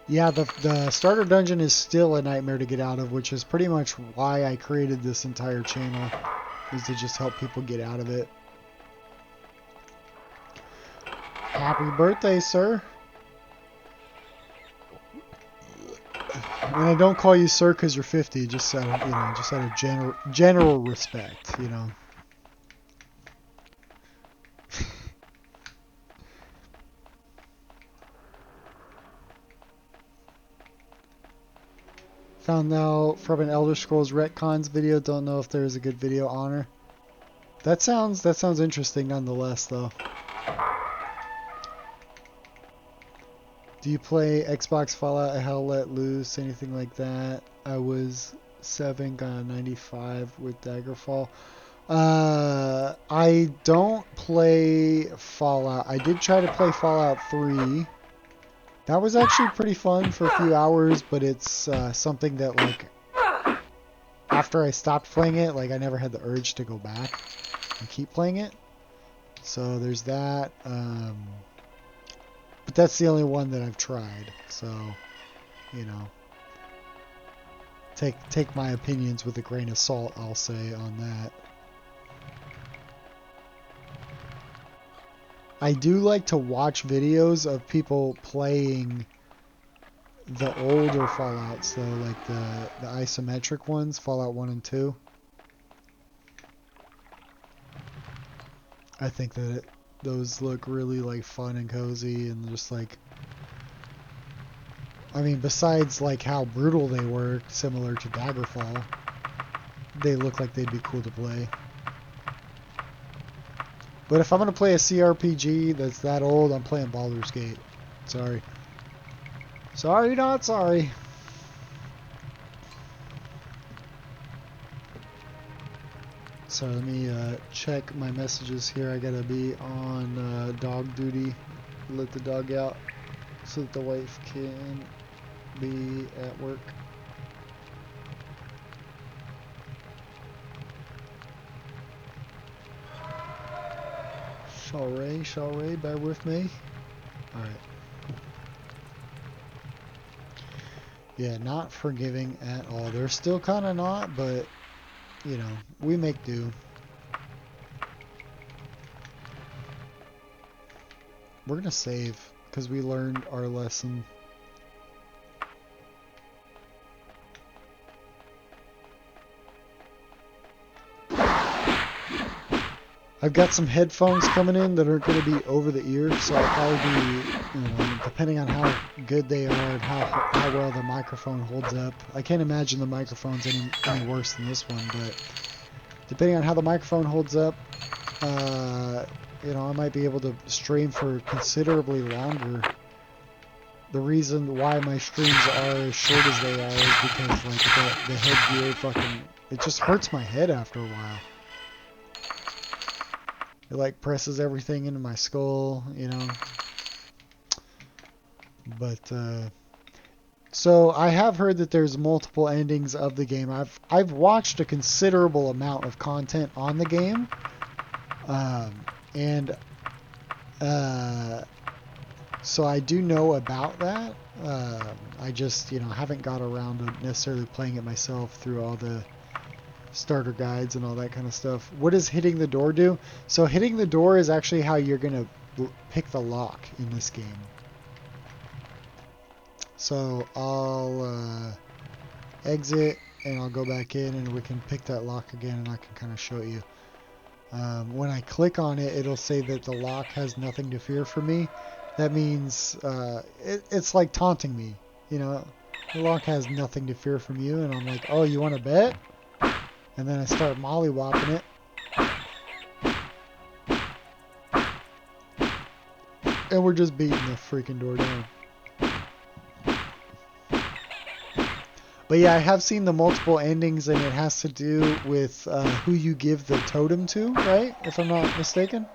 Yeah, the starter dungeon is still a nightmare to get out of, which is pretty much why I created this entire channel, is to just help people get out of it. Happy birthday, sir. And I don't call you sir because you're 50, just out of, just out of general respect, Found out from an Elder Scrolls retcons video. Don't know if there's a good video on her. That sounds interesting nonetheless, though. Do you play Xbox Fallout, Hell Let Loose, anything like that? I was 7, got a 95 with Daggerfall. I don't play Fallout. I did try to play Fallout 3. That was actually pretty fun for a few hours, but it's something that, like, after I stopped playing it, like, I never had the urge to go back and keep playing it. So there's that. But that's the only one that I've tried. So, take my opinions with a grain of salt, I'll say, on that. I do like to watch videos of people playing the older Fallouts, though, like the isometric ones, Fallout 1 and 2. I think that those look really, like, fun and cozy, and just, like, I mean, besides, like, how brutal they were, similar to Daggerfall, they look like they'd be cool to play. But if I'm going to play a CRPG that's that old, I'm playing Baldur's Gate. Sorry. Sorry, not sorry. So let me check my messages here. I gotta be on dog duty. Let the dog out so that the wife can be at work. Shall bear with me. Alright. Yeah, not forgiving at all. They're still kind of not, but, we make do. We're gonna save, because we learned our lesson. I've got some headphones coming in that are going to be over the ear, so I'll probably be, depending on how good they are and how well the microphone holds up. I can't imagine the microphone's any worse than this one, but depending on how the microphone holds up, I might be able to stream for considerably longer. The reason why my streams are as short as they are is because, like, the headgear it just hurts my head after a while. It, like, presses everything into my skull, But, so I have heard that there's multiple endings of the game. I've watched a considerable amount of content on the game. And, so I do know about that. I just, haven't got around to necessarily playing it myself through all the starter guides and all that kind of stuff. What does hitting the door do? So hitting the door is actually how you're going to pick the lock in this game. So I'll exit and I'll go back in and we can pick that lock again and I can kind of show you. When I click on it, it'll say that the lock has nothing to fear for me. That means it's like taunting me, you know. The lock has nothing to fear from you, and I'm like, oh, you want to bet? And then I start mollywopping it. And we're just beating the freaking door down. But yeah, I have seen the multiple endings, and it has to do with who you give the totem to, right? If I'm not mistaken.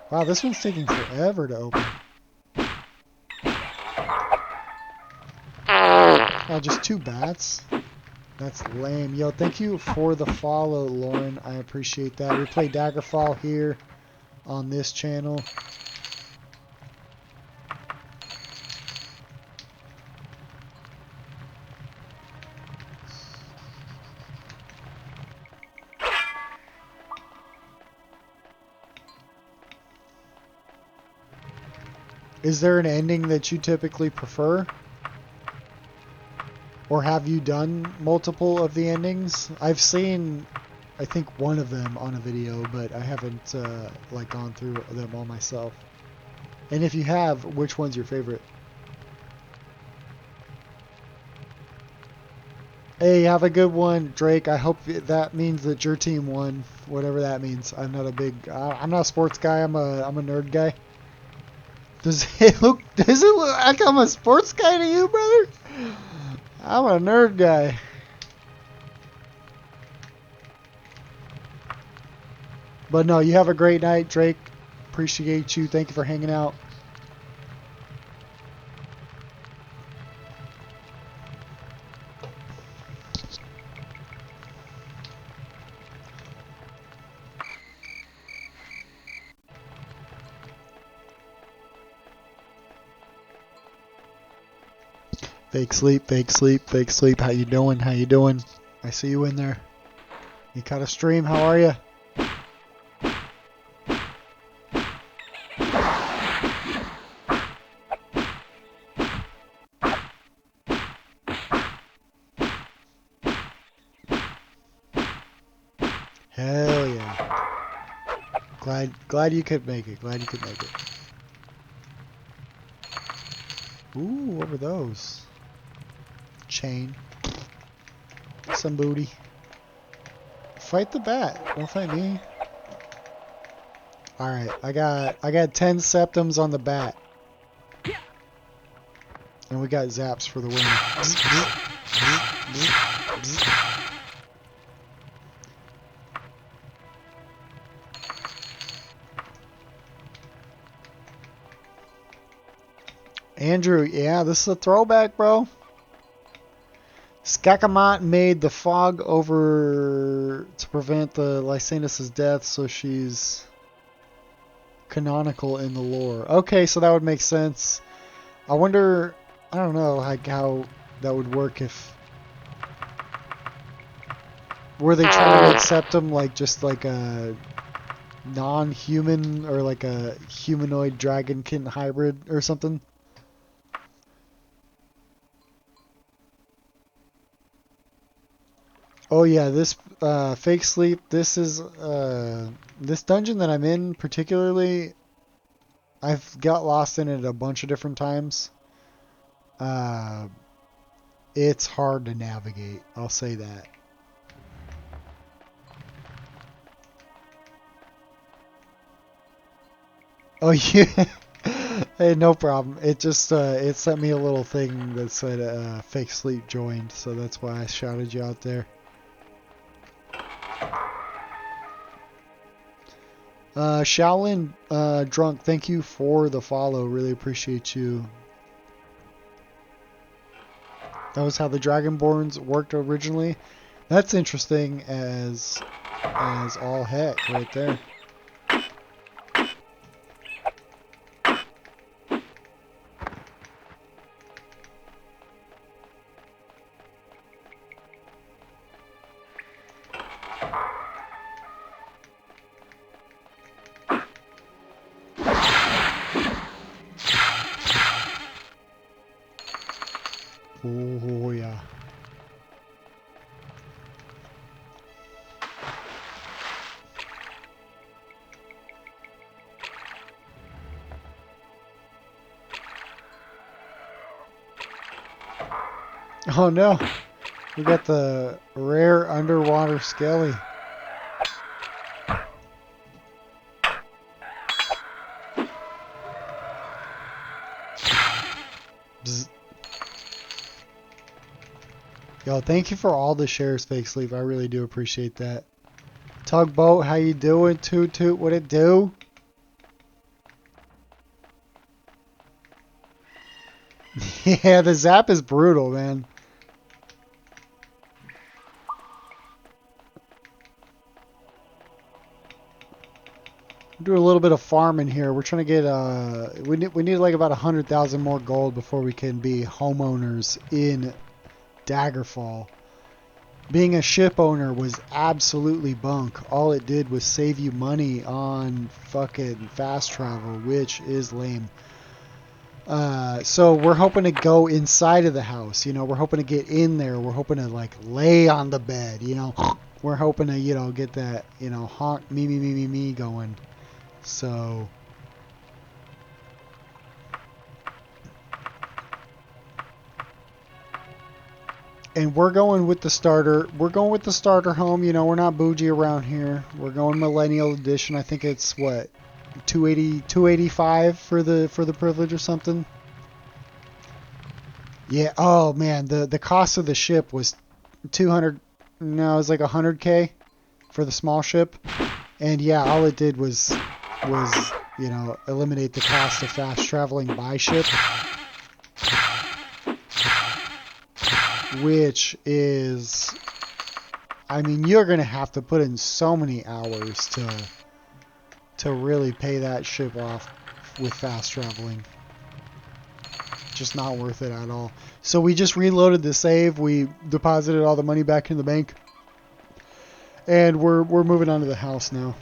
Wow, this one's taking forever to open. Oh, just 2 bats? That's lame. Yo, thank you for the follow, Lauren. I appreciate that. We play Daggerfall here on this channel. Is there an ending that you typically prefer? Or have you done multiple of the endings? I've seen, I think, one of them on a video, but I haven't like gone through them all myself. And if you have, which one's your favorite? Hey, have a good one, Drake. I hope that means that your team won, whatever that means. I'm not a big, I'm not a sports guy. I'm a nerd guy. Does it look like I'm a sports guy to you, brother? I'm a nerd guy. But no, you have a great night, Drake. Appreciate you. Thank you for hanging out. Fake sleep, fake sleep, fake sleep. How you doing? How you doing? I see you in there. You caught a stream. How are you? Hell yeah. Glad you could make it. Glad you could make it. Ooh, what were those? Chain. Some booty. Fight the bat. Don't fight me. Alright, I got 10 septums on the bat. And we got zaps for the winner. Andrew, yeah, this is a throwback, bro. Skakamot made the fog over to prevent the Lysanus' death, so she's canonical in the lore. Okay, so that would make sense. I wonder, I don't know like how that would work if... Were they trying to accept him like just like a non-human or like a humanoid dragonkin hybrid or something? Oh yeah, this fake sleep. This is this dungeon that I'm in particularly. I've got lost in it a bunch of different times. Uh, it's hard to navigate. I'll say that. Oh yeah. Hey, no problem. It just it sent me a little thing that said fake sleep joined, so that's why I shouted you out there. Shaolin Drunk, thank you for the follow. Really appreciate you. That was how the Dragonborns worked originally. That's interesting as all heck right there. Oh no, we got the rare underwater skelly. Bzz. Yo, thank you for all the shares, Fake Sleep. I really do appreciate that. Tugboat, how you doing? Toot toot, what it do? Yeah, the zap is brutal, man. Do a little bit of farming here. We're trying to get we need like about 100,000 more gold before we can be homeowners in Daggerfall. Being a ship owner was absolutely bunk. All it did was save you money on fucking fast travel, which is lame. So we're hoping to go inside of the house. You know, we're hoping to get in there. We're hoping to like lay on the bed. You know, we're hoping to get that honk me going. So. And we're going with the starter. We're going with the starter home. You know, we're not bougie around here. We're going millennial edition. I think it's what 280, 285 for the privilege or something. Yeah. Oh man, the cost of the ship was 200. No, it was like 100K for the small ship. And yeah, all it did was eliminate the cost of fast traveling by ship, which is, I mean, you're gonna have to put in so many hours to really pay that ship off with fast traveling. Just not worth it at all. So we just reloaded the save. We deposited all the money back in the bank, and we're moving on to the house now.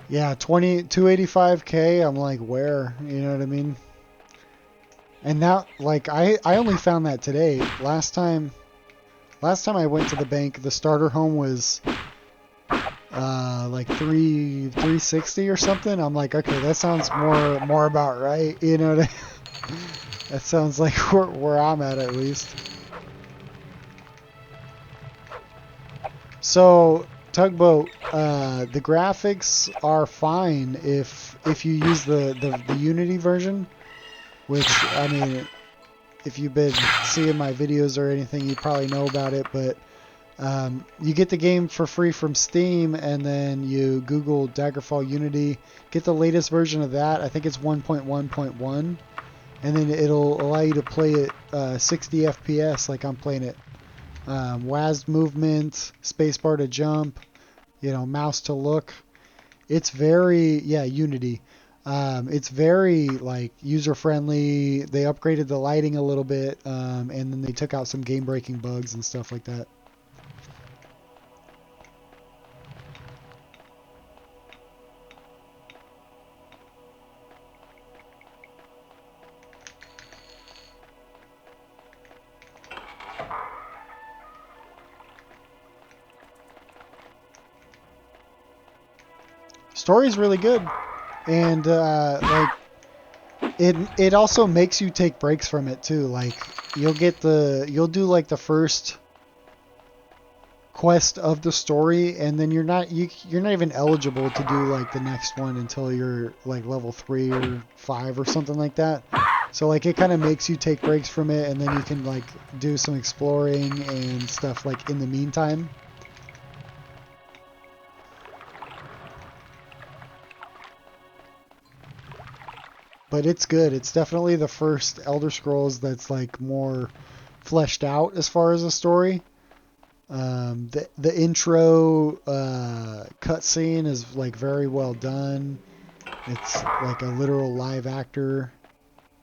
Yeah, 285K. I'm like, where? You know what I mean? And now, like, I only found that today. Last time I went to the bank, the starter home was like 360 or something. I'm like, okay, that sounds more about right. You know what I mean? That sounds like where I'm at least. So Tugboat, the graphics are fine if you use the Unity version, which, I mean, if you've been seeing my videos or anything, you probably know about it, but you get the game for free from Steam, and then you Google Daggerfall Unity, get the latest version of that. I think it's 1.1.1, and then it'll allow you to play it 60 FPS like I'm playing it. WASD movement, spacebar to jump, mouse to look. It's very, yeah, Unity. It's very like user friendly. They upgraded the lighting a little bit, and then they took out some game breaking bugs and stuff like that. Story's really good, and like it also makes you take breaks from it too. Like you'll do like the first quest of the story, and then you're not even eligible to do like the next one until you're like level 3 or 5 or something like that. So like it kind of makes you take breaks from it, and then you can like do some exploring and stuff like in the meantime. But it's good. It's definitely the first Elder Scrolls that's like more fleshed out as far as the story. The intro cutscene is like very well done. It's like a literal live actor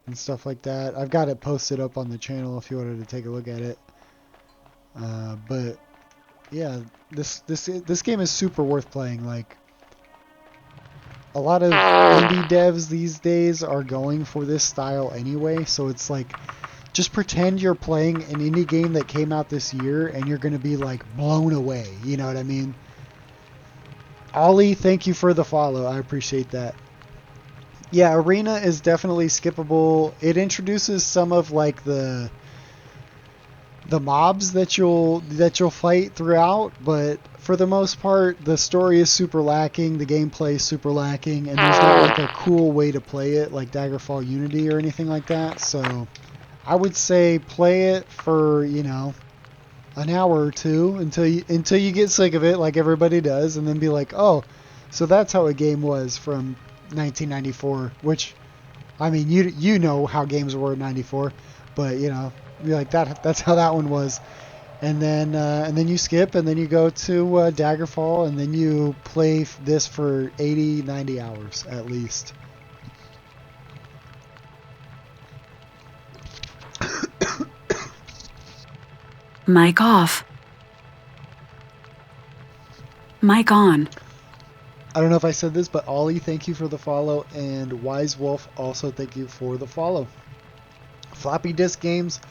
and stuff like that. I've got it posted up on the channel if you wanted to take a look at it. But Yeah, this game is super worth playing. Like a lot of indie devs these days are going for this style anyway, so it's like just pretend you're playing an indie game that came out this year and you're going to be like blown away. You know what I mean? Ollie, thank you for the follow. I appreciate that. Yeah, Arena is definitely skippable. It introduces some of like the mobs that you'll fight throughout, but for the most part, the story is super lacking, the gameplay is super lacking, and there's not like a cool way to play it like Daggerfall Unity or anything like that. So I would say play it for, an hour or two until you get sick of it like everybody does, and then be like, "Oh, so that's how a game was from 1994," which I mean, you know how games were in '94, but be like that's how that one was. And then you skip, and then you go to Daggerfall, and then you play this for 80, 90 hours at least. Mic off. Mic on. I don't know if I said this, but Ollie, thank you for the follow, and Wise Wolf also thank you for the follow. Floppy disk games.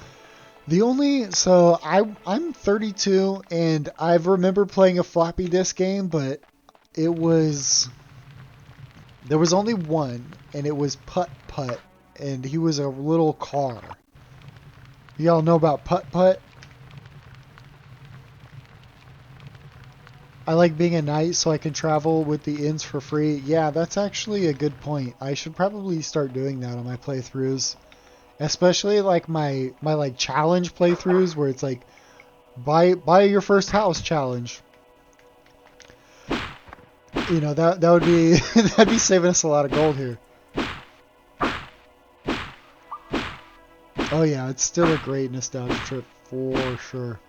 I'm 32, and I remember playing a floppy disk game, but it was there was only one, and it was Putt Putt, and he was a little car. Y'all know about Putt Putt? I like being a knight so I can travel with the inns for free. Yeah, that's actually a good point. I should probably start doing that on my playthroughs. Especially like my like challenge playthroughs where it's like buy your first house challenge. That would be that'd be saving us a lot of gold here. Oh yeah, it's still a great nostalgia trip for sure.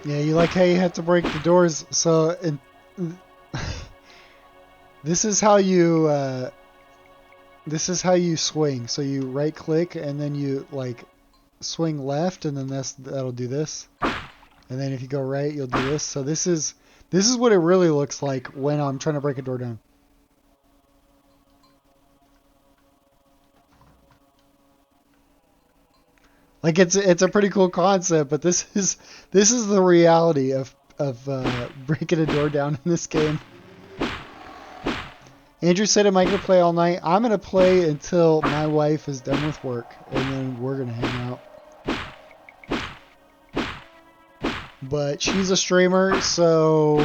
Yeah, you like how you had to break the doors. This is how you this is how you swing. So you right click and then you like swing left, and then that'll do this. And then if you go right, you'll do this. So this is what it really looks like when I'm trying to break a door down. Like it's a pretty cool concept, but this is the reality of breaking a door down in this game. Andrew said, "Am I gonna play all night?" I'm gonna play until my wife is done with work, and then we're gonna hang out. But she's a streamer, so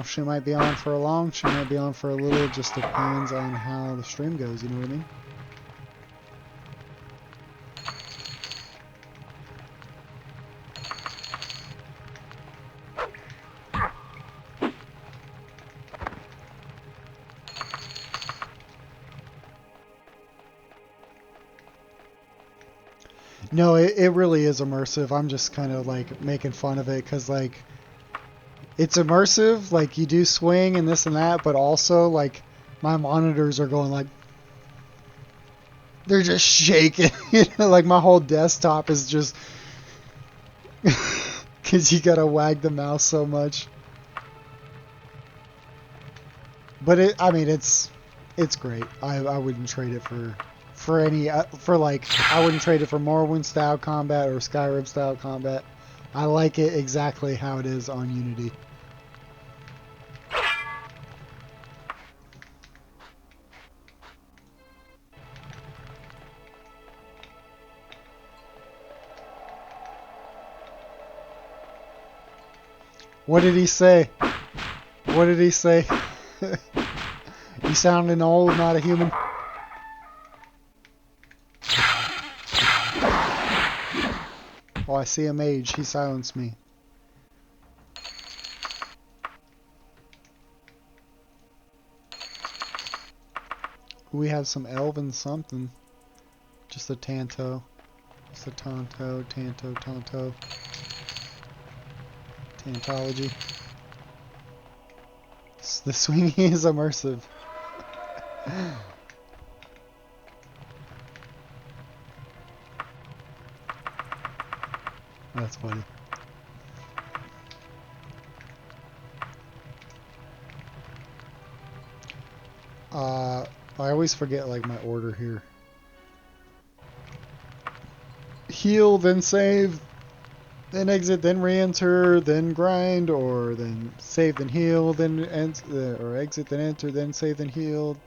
she might be on for a long, she might be on for a little. It just depends on how the stream goes. You know what I mean? No, it really is immersive. I'm just kind of like making fun of it because like it's immersive. Like you do swing and this and that, but also like my monitors are going like they're just shaking. Like my whole desktop is just because you gotta wag the mouse so much. But I mean, it's great. I wouldn't trade it for any for like I wouldn't trade it for Morrowind style combat or Skyrim style combat. I like it exactly how it is on Unity. What did he say? What did he say? You sounding old, not a human. Oh, I see a mage. He silenced me. We have some elven something. Just a Tanto. Just a Tonto, Tanto, Tonto. Anthology. The swinging is immersive. That's funny. I always forget like my order here. Heal, then save, then exit, then re-enter, then grind, or then save, then heal, then or exit, then enter, then save, then heal.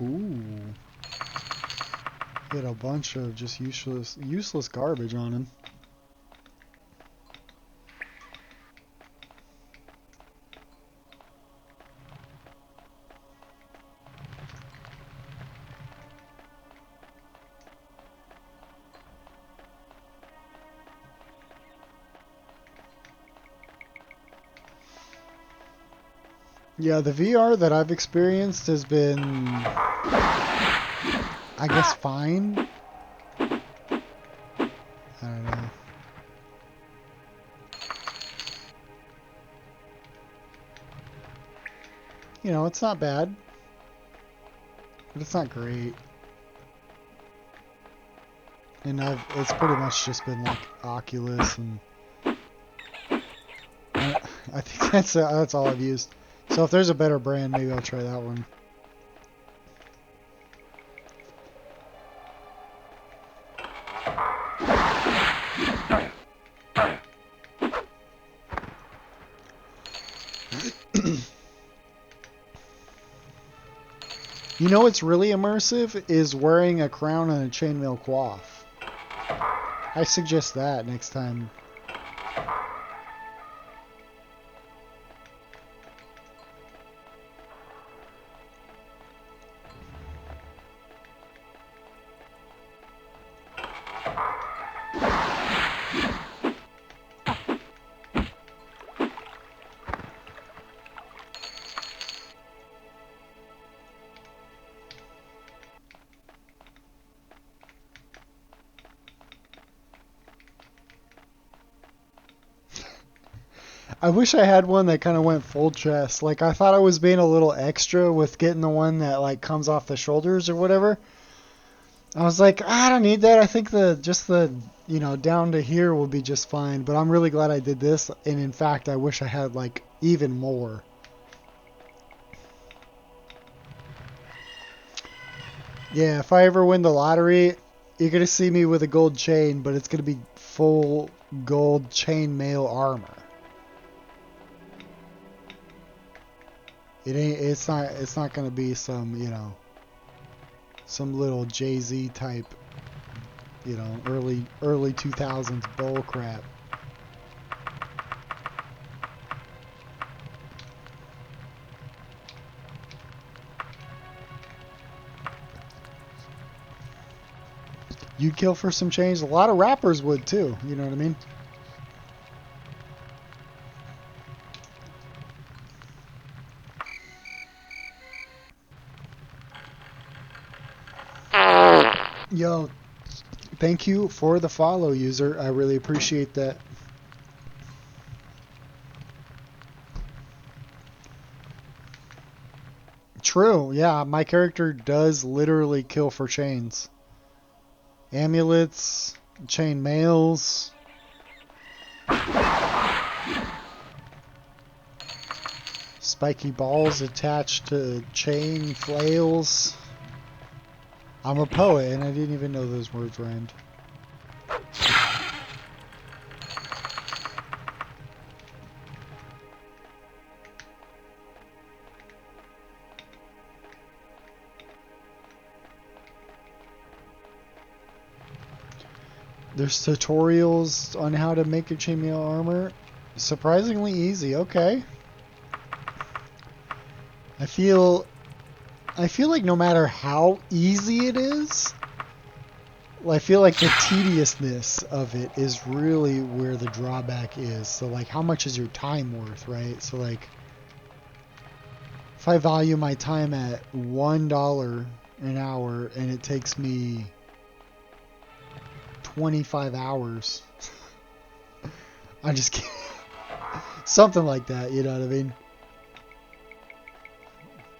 Ooh. Hit a bunch of just useless garbage on him. Yeah, the VR that I've experienced has been, I guess, fine. I don't know. You know, it's not bad, but it's not great. And it's pretty much just been like Oculus, and I think that's all I've used. So if there's a better brand, maybe I'll try that one. You know what's really immersive is wearing a crown and a chainmail coif. I suggest that next time. I wish I had one that kind of went full chest. Like, I thought I was being a little extra with getting the one that, like, comes off the shoulders or whatever. I was like, I don't need that. I think just the, you know, down to here will be just fine. But I'm really glad I did this. And in fact, I wish I had, like, even more. Yeah, if I ever win the lottery, you're going to see me with a gold chain, but it's going to be full gold chainmail armor. It's not going to be some, you know, some little Jay-Z type, you know, early 2000s bull crap. You'd kill for some change. A lot of rappers would too, you know what I mean? Yo, thank you for the follow, user. I really appreciate that. True, yeah, my character does literally kill for chains. Amulets, chain mails. Spiky balls attached to chain flails. I'm a poet and I didn't even know those words rhymed. There's tutorials on how to make a chainmail armor. Surprisingly easy. Okay. I feel like no matter how easy it is, I feel like the tediousness of it is really where the drawback is. So like, how much is your time worth, right? So like, if I value my time at $1 an hour and it takes me 25 hours, I just can't. Something like that, you know what I mean?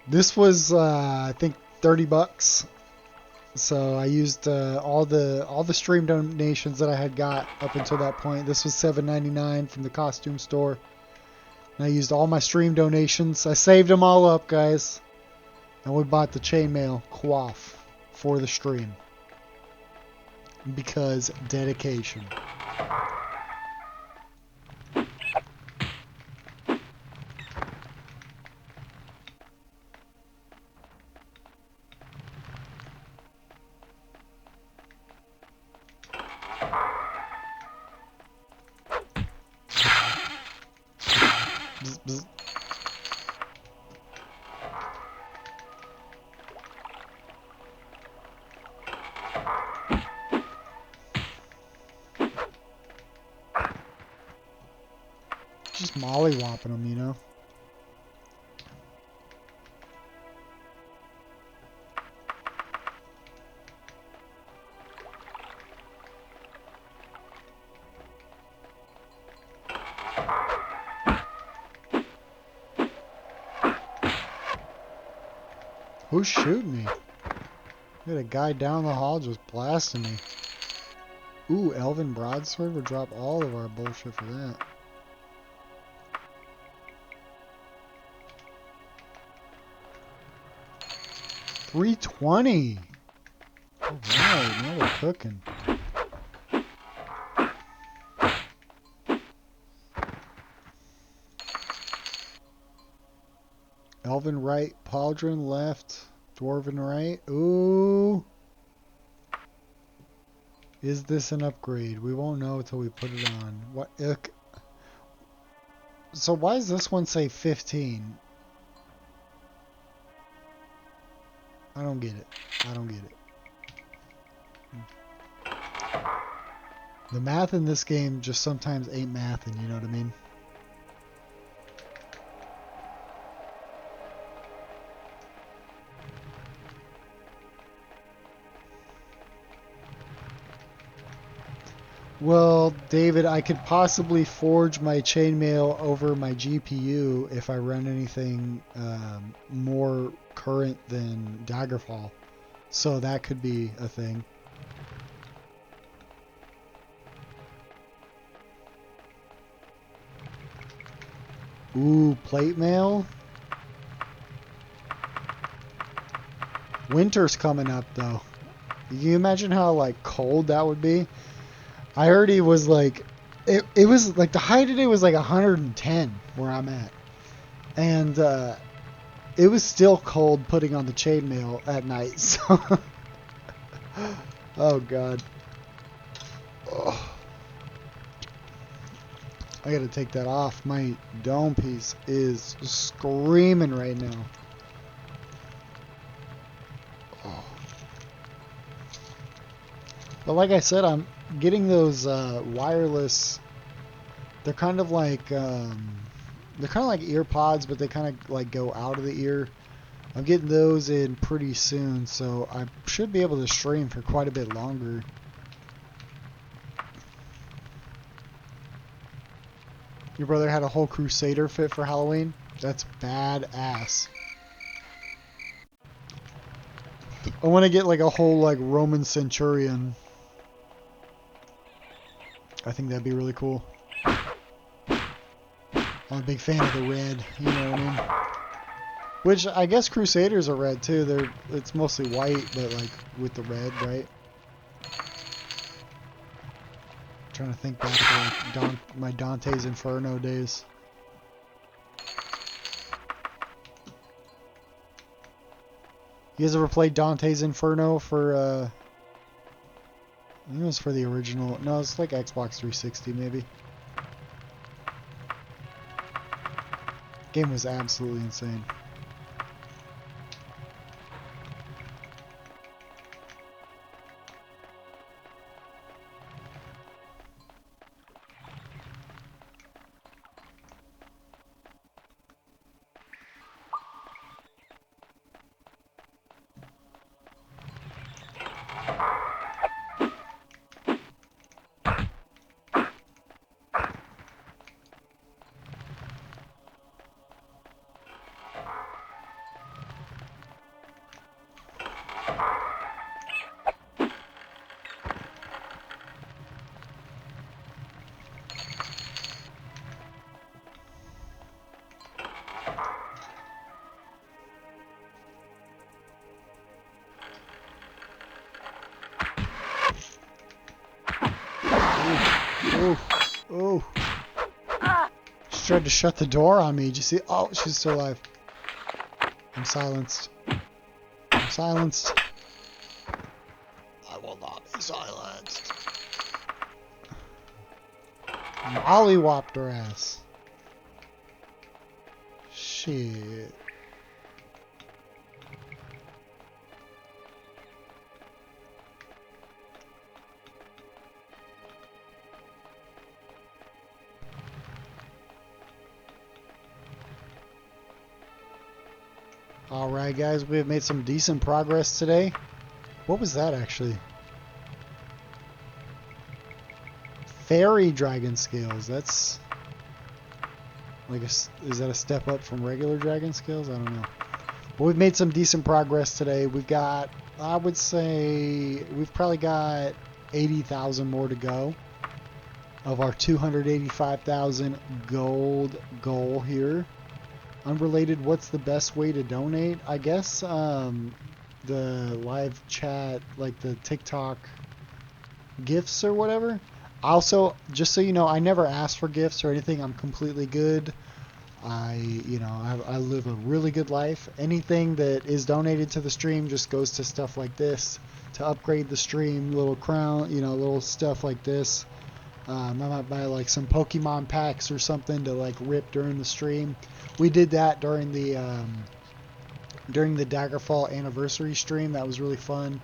This was, I think, $30. So I used all the stream donations that I had got up until that point. This was $7.99 from the costume store. And I used all my stream donations. I saved them all up, guys. And we bought the chainmail coif for the stream. Because dedication. Bzz, bzz. Just mollywopping them, you know? Who's shooting me? Got a guy down the hall just blasting me. Ooh, Elven Broadsword would drop all of our bullshit for that. $320. Alright, now we're cooking. Elven right, Pauldron left, Dwarven right. Ooh. Is this an upgrade? We won't know until we put it on. What? So why does this one say 15? I don't get it. I don't get it. The math in this game just sometimes ain't mathing, you know what I mean? Well, David, I could possibly forge my chainmail over my GPU if I run anything more current than Daggerfall. So that could be a thing. Ooh, plate mail? Winter's coming up, though. Can you imagine how, like, cold that would be? I heard he was, like... It was, like, the high today was, like, 110 where I'm at. And, it was still cold putting on the chainmail at night, so... Oh, God. Oh. I gotta take that off. My dome piece is screaming right now. Oh. But like I said, I'm getting those wireless. They're kind of like ear pods, but they kind of like go out of the ear. I'm getting those in pretty soon, so I should be able to stream for quite a bit longer. Your brother had a whole Crusader fit for Halloween? That's badass. I want to get like a whole like Roman Centurion. I think that'd be really cool. I'm a big fan of the red, you know what I mean? Which I guess Crusaders are red too. It's mostly white, but like with the red, right? Trying to think back to like my Dante's Inferno days. You guys ever played Dante's Inferno for I think it was for the original. No, it's like Xbox 360 maybe. Game was absolutely insane. She tried to shut the door on me. Did you see? Oh, she's still alive. I'm silenced. I'm silenced. I will not be silenced. Mollywopped her ass. Shit. Alright guys, we have made some decent progress today. What was that actually? Fairy dragon scales. That's like is that a step up from regular dragon scales? I don't know. But we've made some decent progress today. We've got, I would say, we've probably got 80,000 more to go of our 285,000 gold goal here. Unrelated, what's the best way to donate? I guess the live chat, like the TikTok gifts or whatever. Also, just so you know, I never ask for gifts or anything. I'm completely good. I live a really good life. Anything that is donated to the stream just goes to stuff like this to upgrade the stream, little crown, little stuff like this. I might buy like some Pokemon packs or something to like rip during the stream. We did that during the Daggerfall anniversary stream. That was really fun.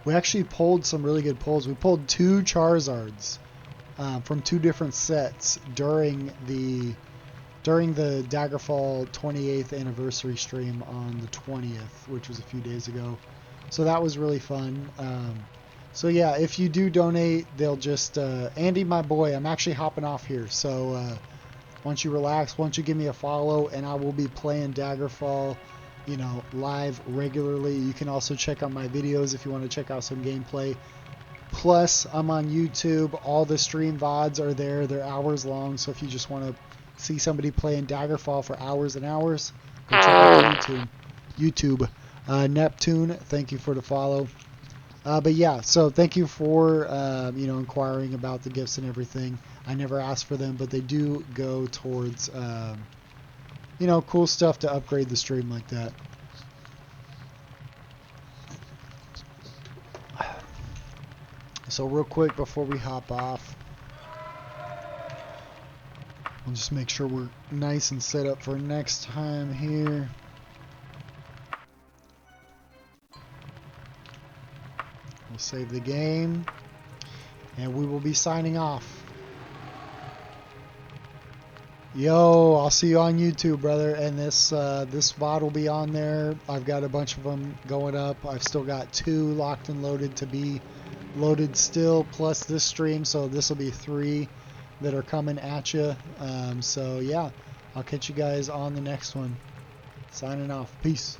We actually pulled some really good pulls. We pulled 2 Charizards from 2 different sets during the Daggerfall 28th anniversary stream on the 20th, which was a few days ago. So that was really fun. So yeah, if you do donate, they'll just Andy, my boy, I'm actually hopping off here. So once you relax, once you give me a follow, and I will be playing Daggerfall, live regularly. You can also check out my videos if you want to check out some gameplay. Plus, I'm on YouTube. All the stream VODs are there. They're hours long, so if you just want to see somebody playing Daggerfall for hours and hours, go check out the YouTube. Neptune, thank you for the follow. But yeah, so thank you for inquiring about the gifts and everything. I never ask for them, but they do go towards cool stuff to upgrade the stream like that. So real quick before we hop off, we'll just make sure we're nice and set up for next time here. We'll save the game, and we will be signing off. Yo, I'll see you on YouTube, brother. And this VOD will be on there. I've got a bunch of them going up. I've still got 2 locked and loaded to be loaded still, plus this stream. So this will be 3 that are coming at you. So yeah, I'll catch you guys on the next one. Signing off. Peace.